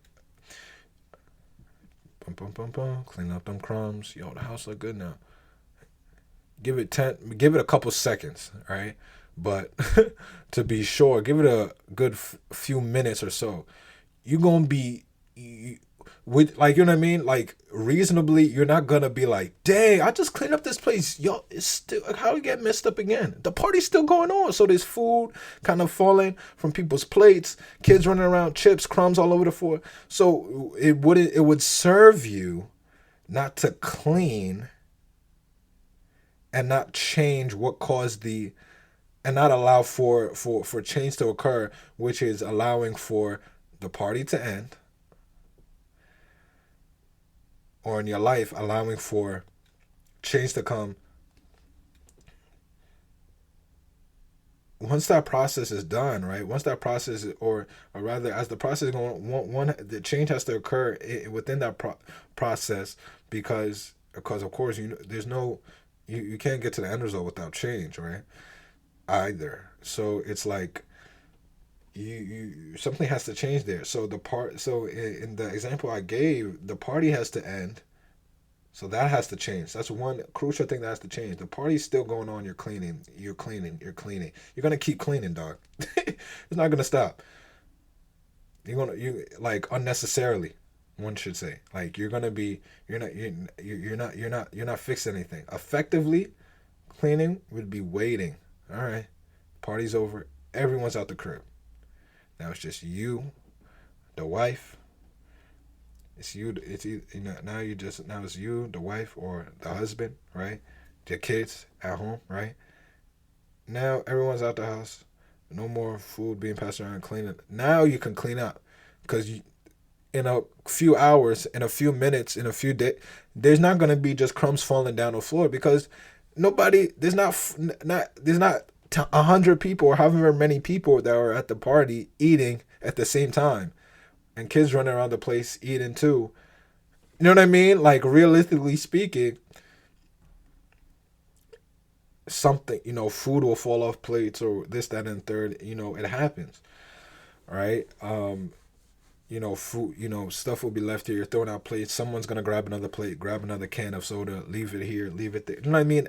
bum bum bum bum. Clean up them crumbs. Yo, the house look good now. give it a couple seconds, right? But to be sure, give it a good few minutes or so. You're gonna be you, with, like, you know what I mean, like, reasonably, you're not gonna be like, dang, I just cleaned up this place, yo, it's still, how do we get messed up again? The party's still going on, so there's food kind of falling from people's plates, kids running around, chips, crumbs all over the floor. So it would serve you not to clean and not change what caused the and not allow for change to occur, which is allowing for the party to end, or in your life allowing for change to come. Once that process is done, right? Once that process, or rather, as the process is going, the change has to occur within that process, because of course, there's no, you can't get to the end result without change, right? Either. So it's like, you something has to change there. So in the example I gave, the party has to end. So that has to change. That's one crucial thing that has to change. The party's still going on. You're cleaning. You're cleaning. You're cleaning. You're gonna keep cleaning, dog. It's not gonna stop. You like unnecessarily. One should say, like, you're gonna be. You're not fixing anything. Effectively, cleaning would be waiting. All right, party's over. Everyone's out the crib. Now it's just you, the wife. It's you. Now it's you, the wife, or the husband, right? The kids at home, right? Now everyone's out the house. No more food being passed around and cleaning. Now you can clean up, because in a few hours, in a few minutes, in a few days, there's not gonna be just crumbs falling down the floor, because nobody. There's not 100 people or however many people that are at the party eating at the same time, and kids running around the place eating too. You know what I mean? Like, realistically speaking, something, food will fall off plates, or this, that, and third. It happens, right? Food, stuff will be left here. You're throwing out plates. Someone's gonna grab another plate, grab another can of soda, leave it here, leave it there. You know what I mean?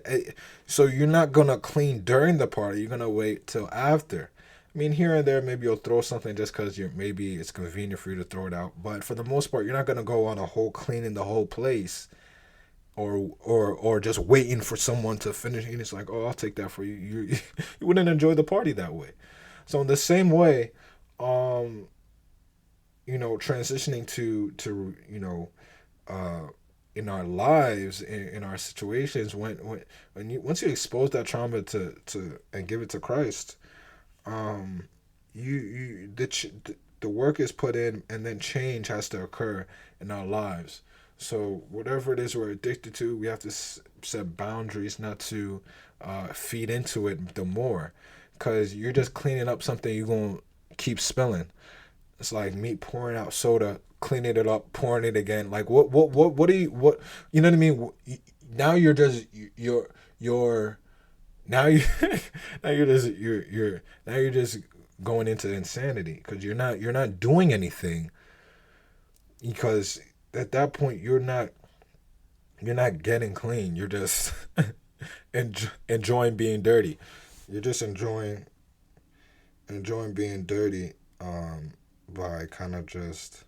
So you're not gonna clean during the party. You're gonna wait till after. I mean, here and there, maybe you'll throw something just because maybe it's convenient for you to throw it out. But for the most part, you're not gonna go on a whole cleaning the whole place, or just waiting for someone to finish. And it's like, oh, I'll take that for you. You you wouldn't enjoy the party that way. So in the same way, um, transitioning to uh, in our lives, in our situations, once you expose that trauma to and give it to Christ, you the work is put in, and then change has to occur in our lives. So whatever it is we're addicted to, we have to set boundaries not to feed into it the more, because you're just cleaning up something you're going to keep spilling. It's like me pouring out soda, cleaning it up, pouring it again. Like, what do you know what I mean? Now you're now you now you're just going into insanity, because you're not doing anything, because at that point you're not getting clean. You're just enjoying being dirty. You're just enjoying being dirty, by kind of just,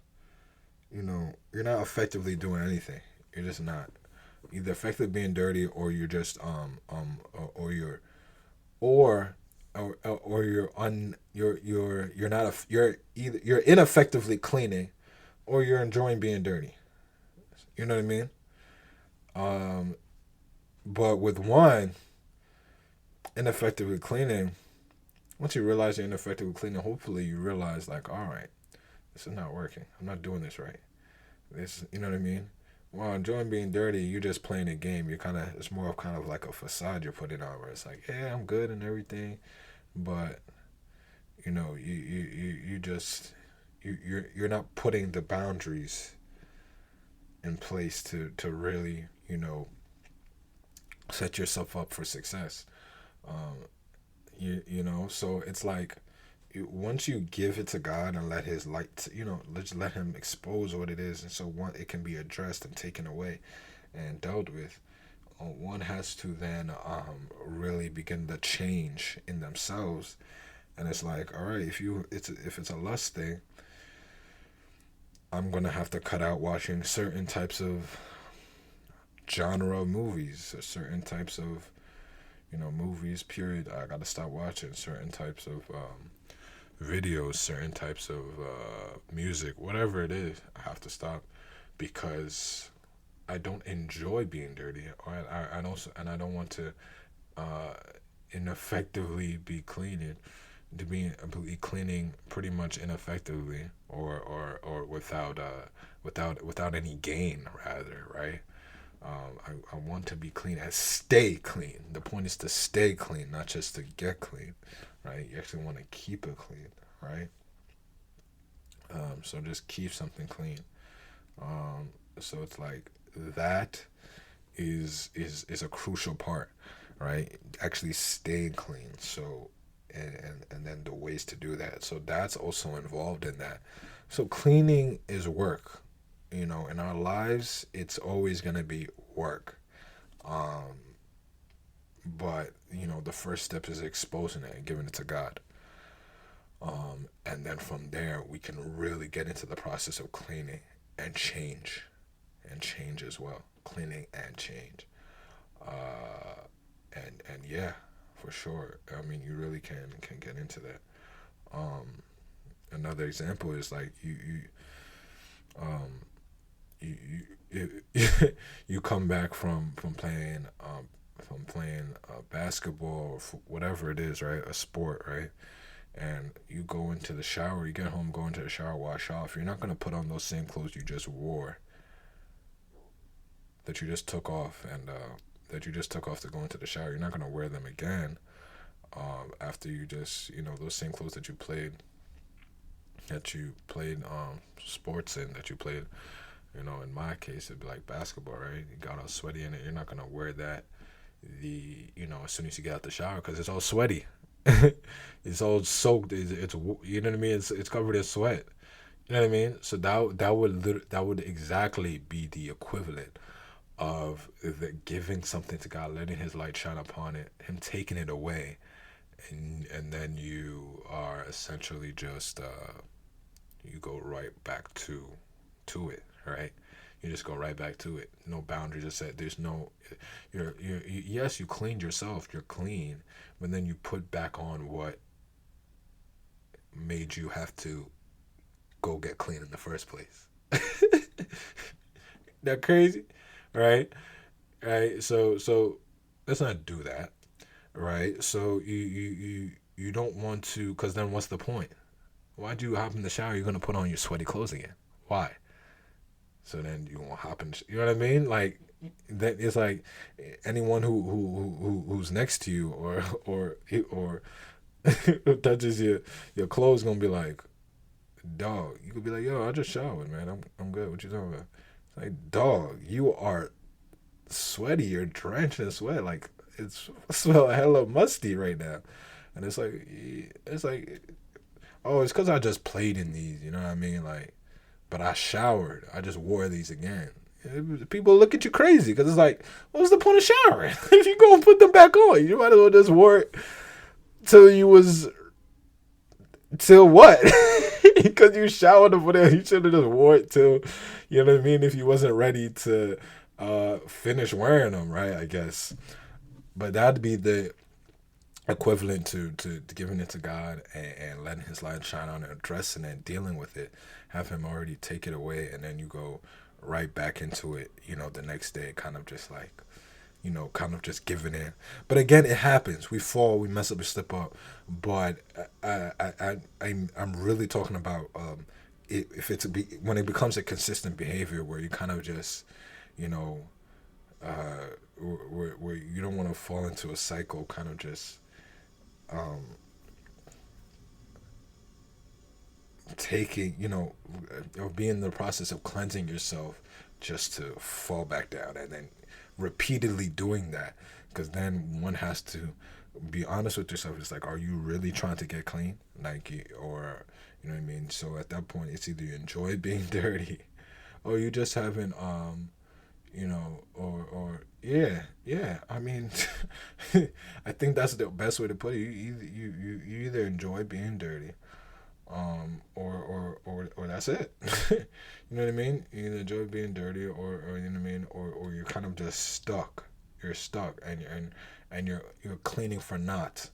you're not effectively doing anything. You're just not either effectively being dirty, or you're just or you're not you're ineffectively cleaning, or you're enjoying being dirty. You know what I mean? Um, but with one, ineffectively cleaning, once you realize you're ineffectively cleaning, hopefully you realize, like, all right, this is not working. I'm not doing this right. You know what I mean? Well, enjoying being dirty, you're just playing a game. It's more of kind of like a facade you're putting on, where it's like, yeah, I'm good and everything, but you just you're not putting the boundaries in place to really set yourself up for success. Um, so it's like, once you give it to God and let His light, just let Him expose what it is, and so it can be addressed and taken away and dealt with. one has to then really begin the change in themselves. And it's like, all right, if it's a lust thing, I'm gonna have to cut out watching certain types of genre of movies, or certain types of movies. Period. I gotta stop watching certain types of videos, certain types of music, whatever it is. I have to stop because I don't enjoy being dirty, or I don't, and I don't want to uh, ineffectively be cleaning, to be cleaning pretty much ineffectively, or without any gain, rather, right? I want to be clean and stay clean. The point is to stay clean, not just to get clean, right? You actually want to keep it clean, right? So just keep something clean. So it's like that is a crucial part, right? Actually staying clean. So and then the ways to do that. So that's also involved in that. So cleaning is work. In our lives, it's always gonna be work. Um, but the first step is exposing it and giving it to God. And then from there, we can really get into the process of cleaning and change as well. Cleaning and change. Uh, and yeah, for sure. I mean, you really can get into that. Um, Another example is like um, you you come back from playing basketball, or whatever it is, right? A sport, right? And you go into the shower, you get home, go into the shower, wash off. You're not gonna put on those same clothes you just wore, that you just took off, and that you just took off to go into the shower. You're not gonna wear them again. After you just those same clothes that you played sports in, that you played. In my case, it'd be like basketball, right? You got all sweaty in it. You're not gonna wear that as soon as you get out the shower, because it's all sweaty. It's all soaked. It's you know what I mean. It's covered in sweat. You know what I mean. So that would exactly be the equivalent of the giving something to God, letting His light shine upon it, Him taking it away, and then you are essentially just you go right back to it, right? You just go right back to it. No boundaries are set. There's no, yes, you cleaned yourself. You're clean, but then you put back on what made you have to go get clean in the first place. That crazy, right? Right. So let's not do that, right? So you don't want to, because then what's the point? Why'd you hop in the shower? You're gonna put on your sweaty clothes again. Why? So then you won't hop in. You know what I mean? Like that. It's like anyone who's next to you, or who touches your clothes, gonna be like, dog. You could be like, yo, I just showered, man. I'm good. What you talking about? It's like, dog, you are sweaty. You're drenched in sweat. Like it's smell hella musty right now. And it's like, oh, it's because I just played in these. You know what I mean? Like, but I showered. I just wore these again. People look at you crazy because it's like, what's the point of showering? If you go and put them back on, you might as well just wear it till you was till what? Because you showered over there, you should have just wore it till, you know what I mean. If you wasn't ready to finish wearing them, right? I guess, but that'd be the equivalent to giving it to God, and letting His light shine on it, addressing it, dealing with it, have Him already take it away, and then you go right back into it. The next day, kind of just like, kind of just giving in. But again, it happens. We fall, we mess up, we slip up. But I'm really talking about if when it becomes a consistent behavior where you kind of just, you know, where you don't want to fall into a cycle, kind of just um, taking, or being in the process of cleansing yourself just to fall back down, and then repeatedly doing that, because then one has to be honest with yourself. It's like, are you really trying to get clean? Like, or, you know what I mean? So at that point, it's either you enjoy being dirty, or you just haven't, or yeah, yeah. I mean, I think that's the best way to put it. You either enjoy being dirty, or that's it. You know what I mean? You either enjoy being dirty, or you know what I mean, or you're kind of just stuck. You're stuck, and you're cleaning for naught.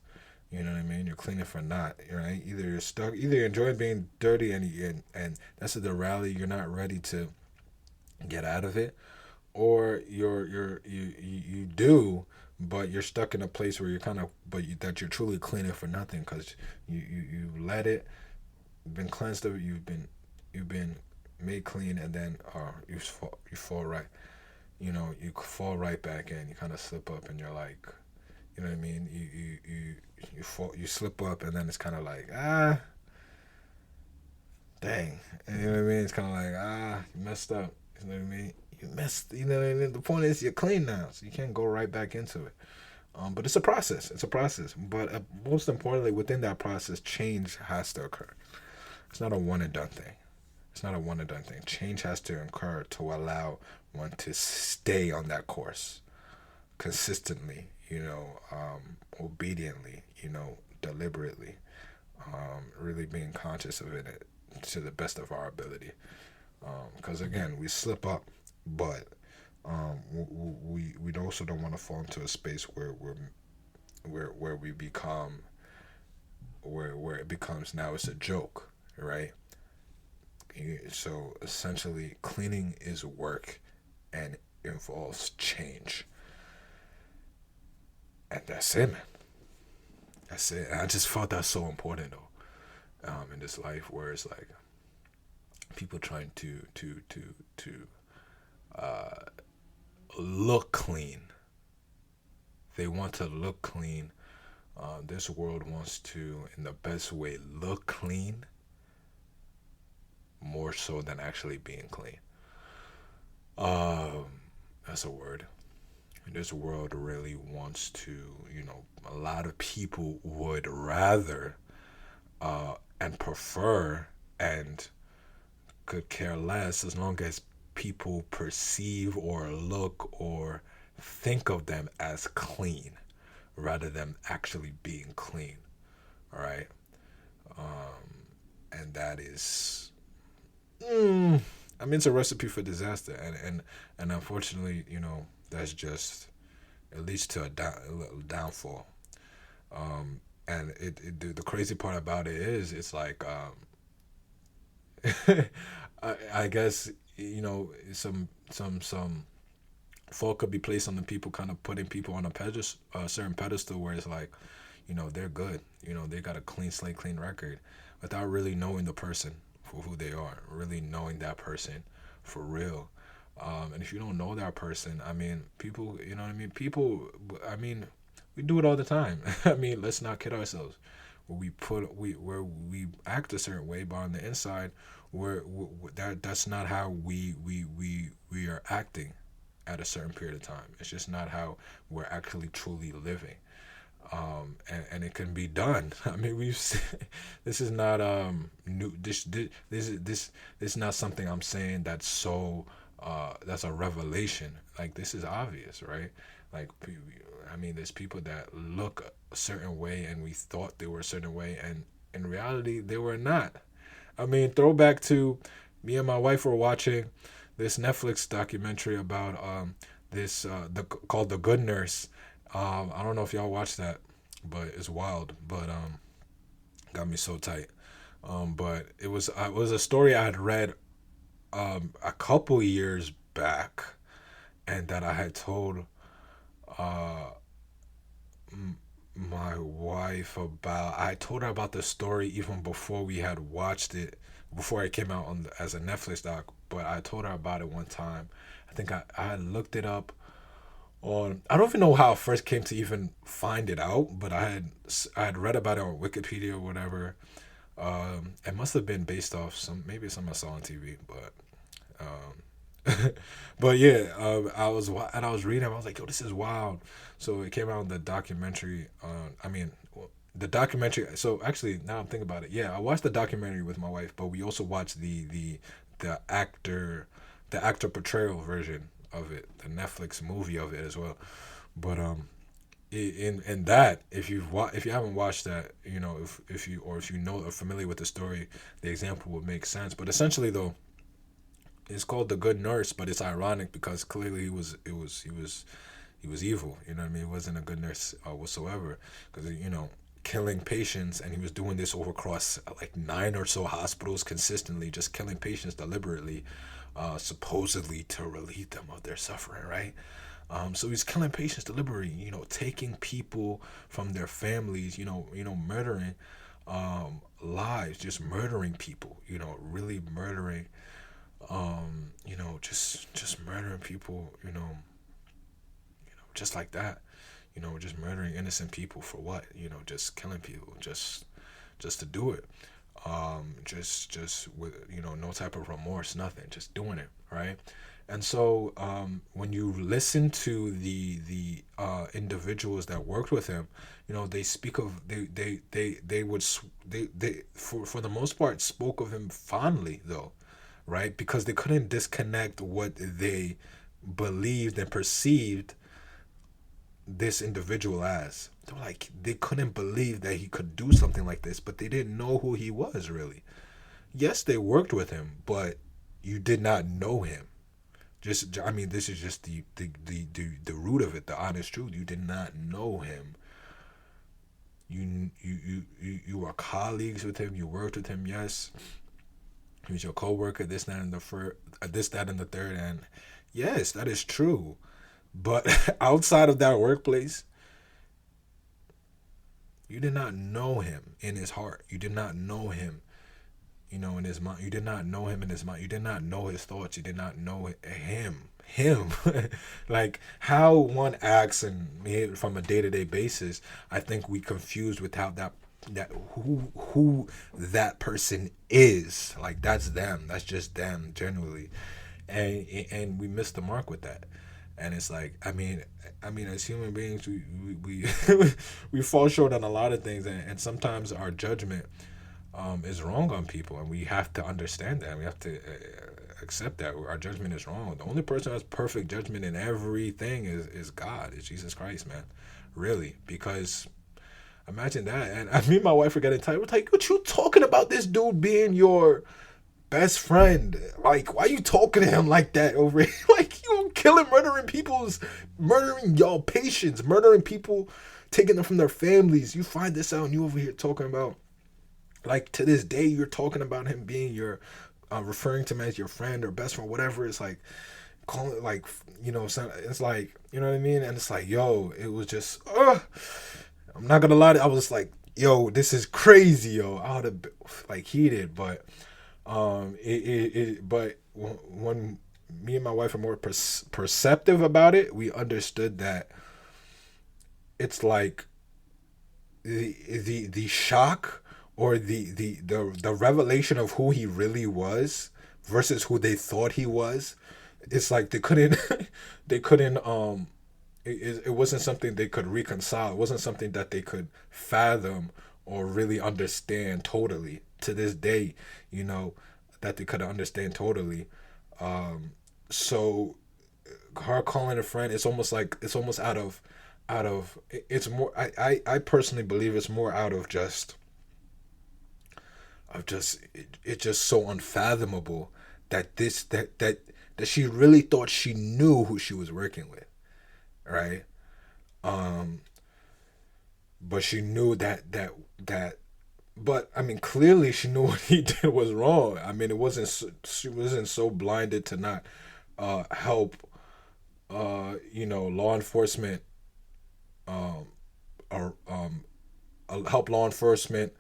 You know what I mean? You're cleaning for naught, right? Either you're stuck, either you enjoy being dirty, and that's the rally. You're not ready to get out of it, or you do, but you're stuck in a place where you're kind of, that you're truly cleaning for nothing because you let it, been cleansed of it, you've been made clean, and then you fall right, you fall right back in. You kind of slip up, and you're like, you know what I mean? You slip up, and then it's kind of like, dang, you know what I mean? It's kind of like, you messed up. You know what I mean? You messed. You know what I mean? The point is, you're clean now, so you can't go right back into it. But it's a process. It's a process. But most importantly, within that process, change has to occur. It's not a one and done thing. It's not a one and done thing. Change has to occur to allow one to stay on that course consistently, obediently, deliberately, really being conscious of it to the best of our ability. Because again, we slip up, but we also don't want to fall into a space where we become where it becomes, now it's a joke, right? So essentially, cleaning is work and involves change, and that's it, man. That's it. And I just felt that's so important though, in this life where it's like people trying to uh, look clean. They want to look clean. This world wants to, in the best way, look clean more so than actually being clean. Um, that's a word. This world really wants to, a lot of people would rather and prefer and could care less as long as people perceive or look or think of them as clean rather than actually being clean. All right. And that is, I mean, it's a recipe for disaster. And unfortunately, that's just, it leads to a downfall. And the crazy part about it is, it's like, I guess, some fault could be placed on the people, kind of putting people on a certain pedestal where it's like, they're good. They got a clean slate, clean record, without really knowing the person for who they are, really knowing that person for real. And if you don't know that person, I mean, people, you know what I mean? People, I mean, we do it all the time. I mean, let's not kid ourselves. Where we act a certain way, but on the inside, that's not how we are acting at a certain period of time. It's just not how we're actually truly living. And it can be done. I mean, this is not new. This is not something I'm saying that's so that's a revelation. Like, this is obvious, right? Like, I mean, there's people that look a certain way, and we thought they were a certain way, and in reality, they were not. I mean, throwback to me and my wife were watching this Netflix documentary about called The Good Nurse. I don't know if y'all watched that, but it's wild. But got me so tight. But it was a story I had read a couple years back, and that I had told uh, my wife about. I told her about the story even before we had watched it, before it came out as a Netflix doc. But I told her about it one time. I think I had looked it up on. I don't even know how I first came to even find it out, but I had read about it on Wikipedia or whatever. It must have been based off maybe some I saw on TV, but but yeah, I was reading. I was like, yo, this is wild. So it came out in the documentary. I mean, the documentary. So actually, now I'm thinking about it. Yeah, I watched the documentary with my wife, but we also watched the actor portrayal version of it, the Netflix movie of it as well. But in that, if you haven't watched that, if you, or if you know, are familiar with the story, the example would make sense. But essentially though, it's called The Good Nurse, but it's ironic because clearly he was evil. You know what I mean? He wasn't a good nurse whatsoever, because killing patients, and he was doing this over across like nine or so hospitals consistently, just killing patients deliberately, supposedly to relieve them of their suffering, right? So he's killing patients deliberately, taking people from their families, murdering lives, just murdering people, really murdering, just murdering people, just like that, just murdering innocent people for what, just killing people, just to do it, just with no type of remorse, nothing, just doing it, right? And so when you listen to the individuals that worked with him, they speak of they would they for the most part spoke of him fondly though, right? Because they couldn't disconnect what they believed and perceived this individual as. They were like, they couldn't believe that he could do something like this, but they didn't know who he was really. Yes, they worked with him, but you did not know him. Just, I mean, this is just the root of it, the honest truth. You did not know him. You were colleagues with him. You worked with him. Yes, he was your coworker. This, that, and this, that, and the third. And yes, that is true. But outside of that workplace, you did not know him in his heart. You did not know him, in his mind. You did not know him in his mind. You did not know his thoughts. You did not know him. Him. Like how one acts and from a day-to-day basis, I think we confused with how that who that person is. Like that's them. That's just them generally. And we missed the mark with that. And it's like, I mean, as human beings, we we fall short on a lot of things, and sometimes our judgment is wrong on people, and we have to understand that. We have to accept that our judgment is wrong. The only person who has perfect judgment in everything is God, is Jesus Christ, man. Really, because imagine that. And me and my wife were getting tired. We're like, what you talking about? This dude being your best friend, like why you talking to him like that over here? Like you killing, murdering y'all patients, murdering people, taking them from their families. You find this out and you over here talking about, like, to this day you're talking about him being your referring to him as your friend or best friend, whatever. It's like calling it, like, it's like, you know what I mean? And it's like, yo, it was just I'm not gonna lie, I was like, yo, this is crazy, yo. I would have been like heated, but but when me and my wife are more perceptive about it, we understood that it's like the shock, or the revelation of who he really was versus who they thought he was. It's like they couldn't they couldn't it wasn't something they could reconcile. It wasn't something that they could fathom or really understand totally to this day, that they could understand totally. So her calling a friend, it's almost like, it's almost out of it's more, I personally believe it's more out of just it's just so unfathomable that that she really thought she knew who she was working with, right? um but she knew that but I mean, clearly she knew what he did was wrong. I mean, it wasn't she wasn't so blinded to not help law enforcement, um or help law enforcement,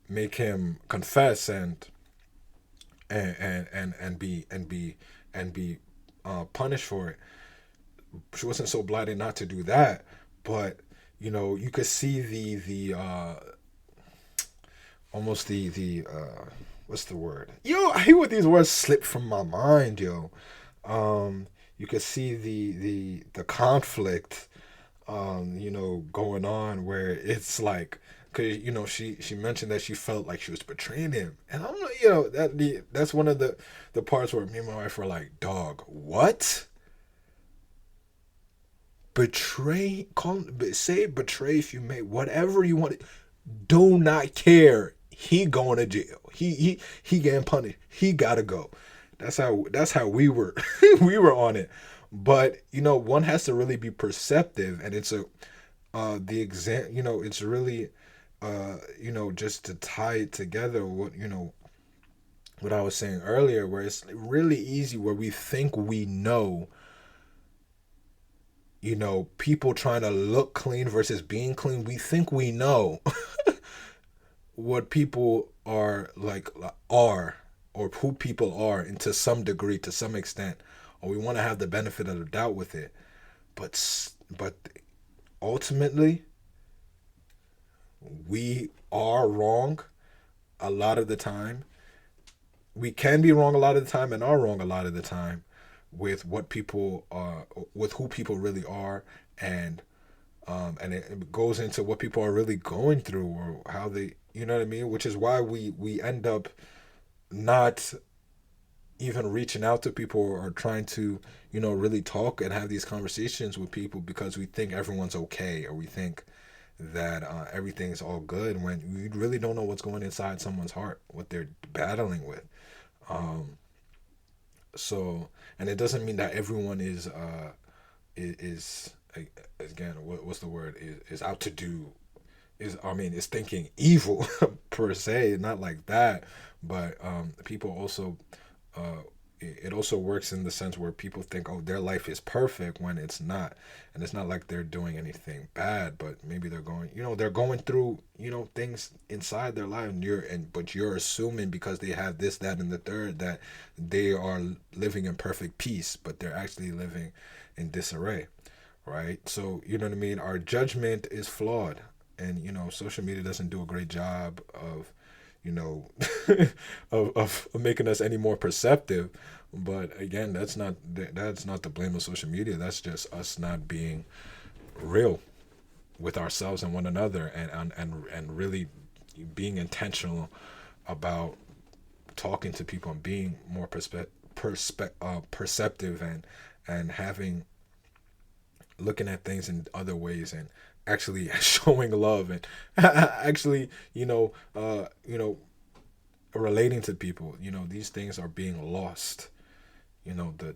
make him confess and be punished for it. She wasn't so blinded not to do that. But you could see the almost the what's the word? Yo, I hate when these words slip from my mind, yo. You could see the conflict, going on, where it's like because she mentioned that she felt like she was betraying him, and I'm like, that's one of the parts where me and my wife were like, dog, what? Betray, say betray if you may, whatever you want. Do not care. He going to jail. He getting punished. He gotta go. That's how we were we were on it. But one has to really be perceptive, and it's the exam. It's really just to tie it together. What I was saying earlier, where it's really easy, where we think we know. People trying to look clean versus being clean. We think we know what people are like or who people are, and to some degree, to some extent, or we want to have the benefit of the doubt with it. But ultimately, we are wrong a lot of the time. We can be wrong a lot of the time and are wrong a lot of the time with what people are, with who people really are, and it goes into what people are really going through, or how they, you know what I mean? Which is why we end up not even reaching out to people, or trying to, really talk and have these conversations with people, because we think everyone's okay, or we think that everything's all good, when you really don't know what's going inside someone's heart, what they're battling with. So, and it doesn't mean that everyone is again, what's the word, is out to do, is thinking evil per se, not like that, but people also, it also works in the sense where people think, oh, their life is perfect, when it's not. And it's not like they're doing anything bad, but maybe they're going through, things inside their life, but you're assuming, because they have this, that, and the third, that they are living in perfect peace, but they're actually living in disarray, right? So, you know what I mean? Our judgment is flawed, and, social media doesn't do a great job of, of making us any more perceptive. But again, that's not the blame of social media. That's just us not being real with ourselves and one another, and really being intentional about talking to people, and being more perceptive, and having, looking at things in other ways, and actually showing love, and actually relating to people. These things are being lost. The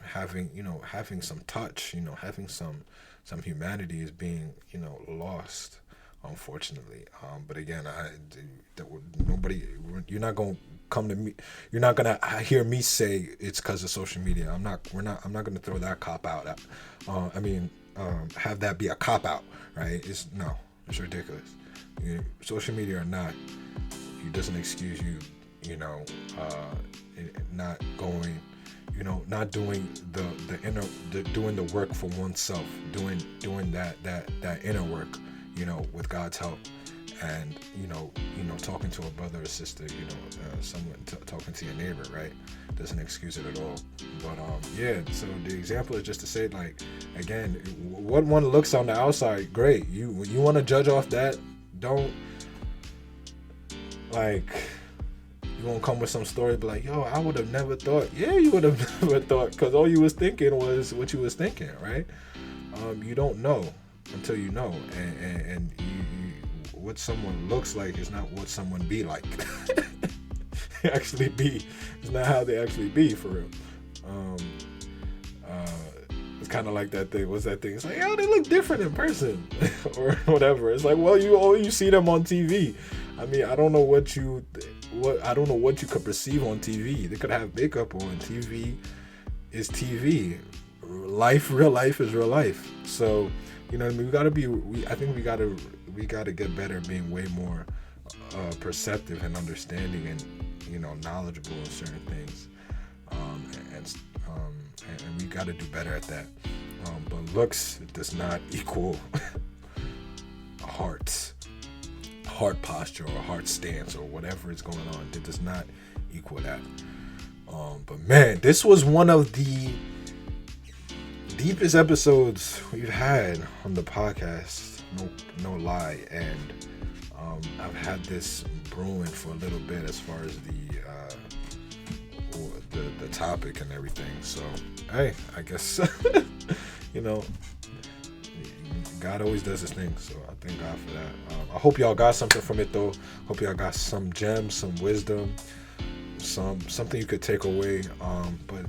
having some touch, having some humanity is being lost, unfortunately. But again, nobody, you're not gonna come to me, you're not gonna hear me say it's because of social media. I'm not gonna throw that cop out. Have that be a cop out, right? It's ridiculous. Social media or not, it doesn't excuse you, not going, not doing the inner, doing the work for oneself, doing that inner work, with God's help, and talking to a brother or sister, someone talking to your neighbor, right? Doesn't excuse it at all. But so the example is just to say, like, again, what one looks on the outside, great. You want to judge off that, don't, like, you won't come with some story, be like, yo, I would have never thought. Yeah, you would have never thought, because all you was thinking was what you was thinking, right? You don't know until you know, and what someone looks like is not what someone be like. Actually be, it's not how they actually be, for real. It's kind of like that thing. What's that thing? It's like, oh, they look different in person, or whatever. It's like, well, you see them on TV. I mean, I don't know what you could perceive on TV. They could have makeup on. TV is TV. Real life is real life. So, I mean, I think we gotta get better at being way more perceptive and understanding, and knowledgeable in certain things, and we got to do better at that. But looks does not equal heart posture, or heart stance, or whatever is going on. It does not equal that. But man, this was one of the deepest episodes we've had on the podcast. no lie, and I've had this brewing for a little bit as far as the topic and everything. So hey, I guess you know, God always does his thing. So I thank God for that. I hope y'all got something from it though. Hope y'all got some gems, some wisdom, something you could take away. But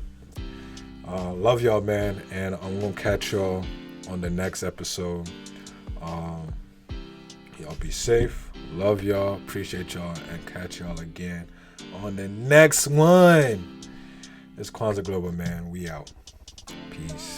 love y'all, man, and I'm gonna catch y'all on the next episode. Y'all be safe. Love y'all. Appreciate y'all, and catch y'all again on the next one. It's Kwanza Global, man. We out. Peace.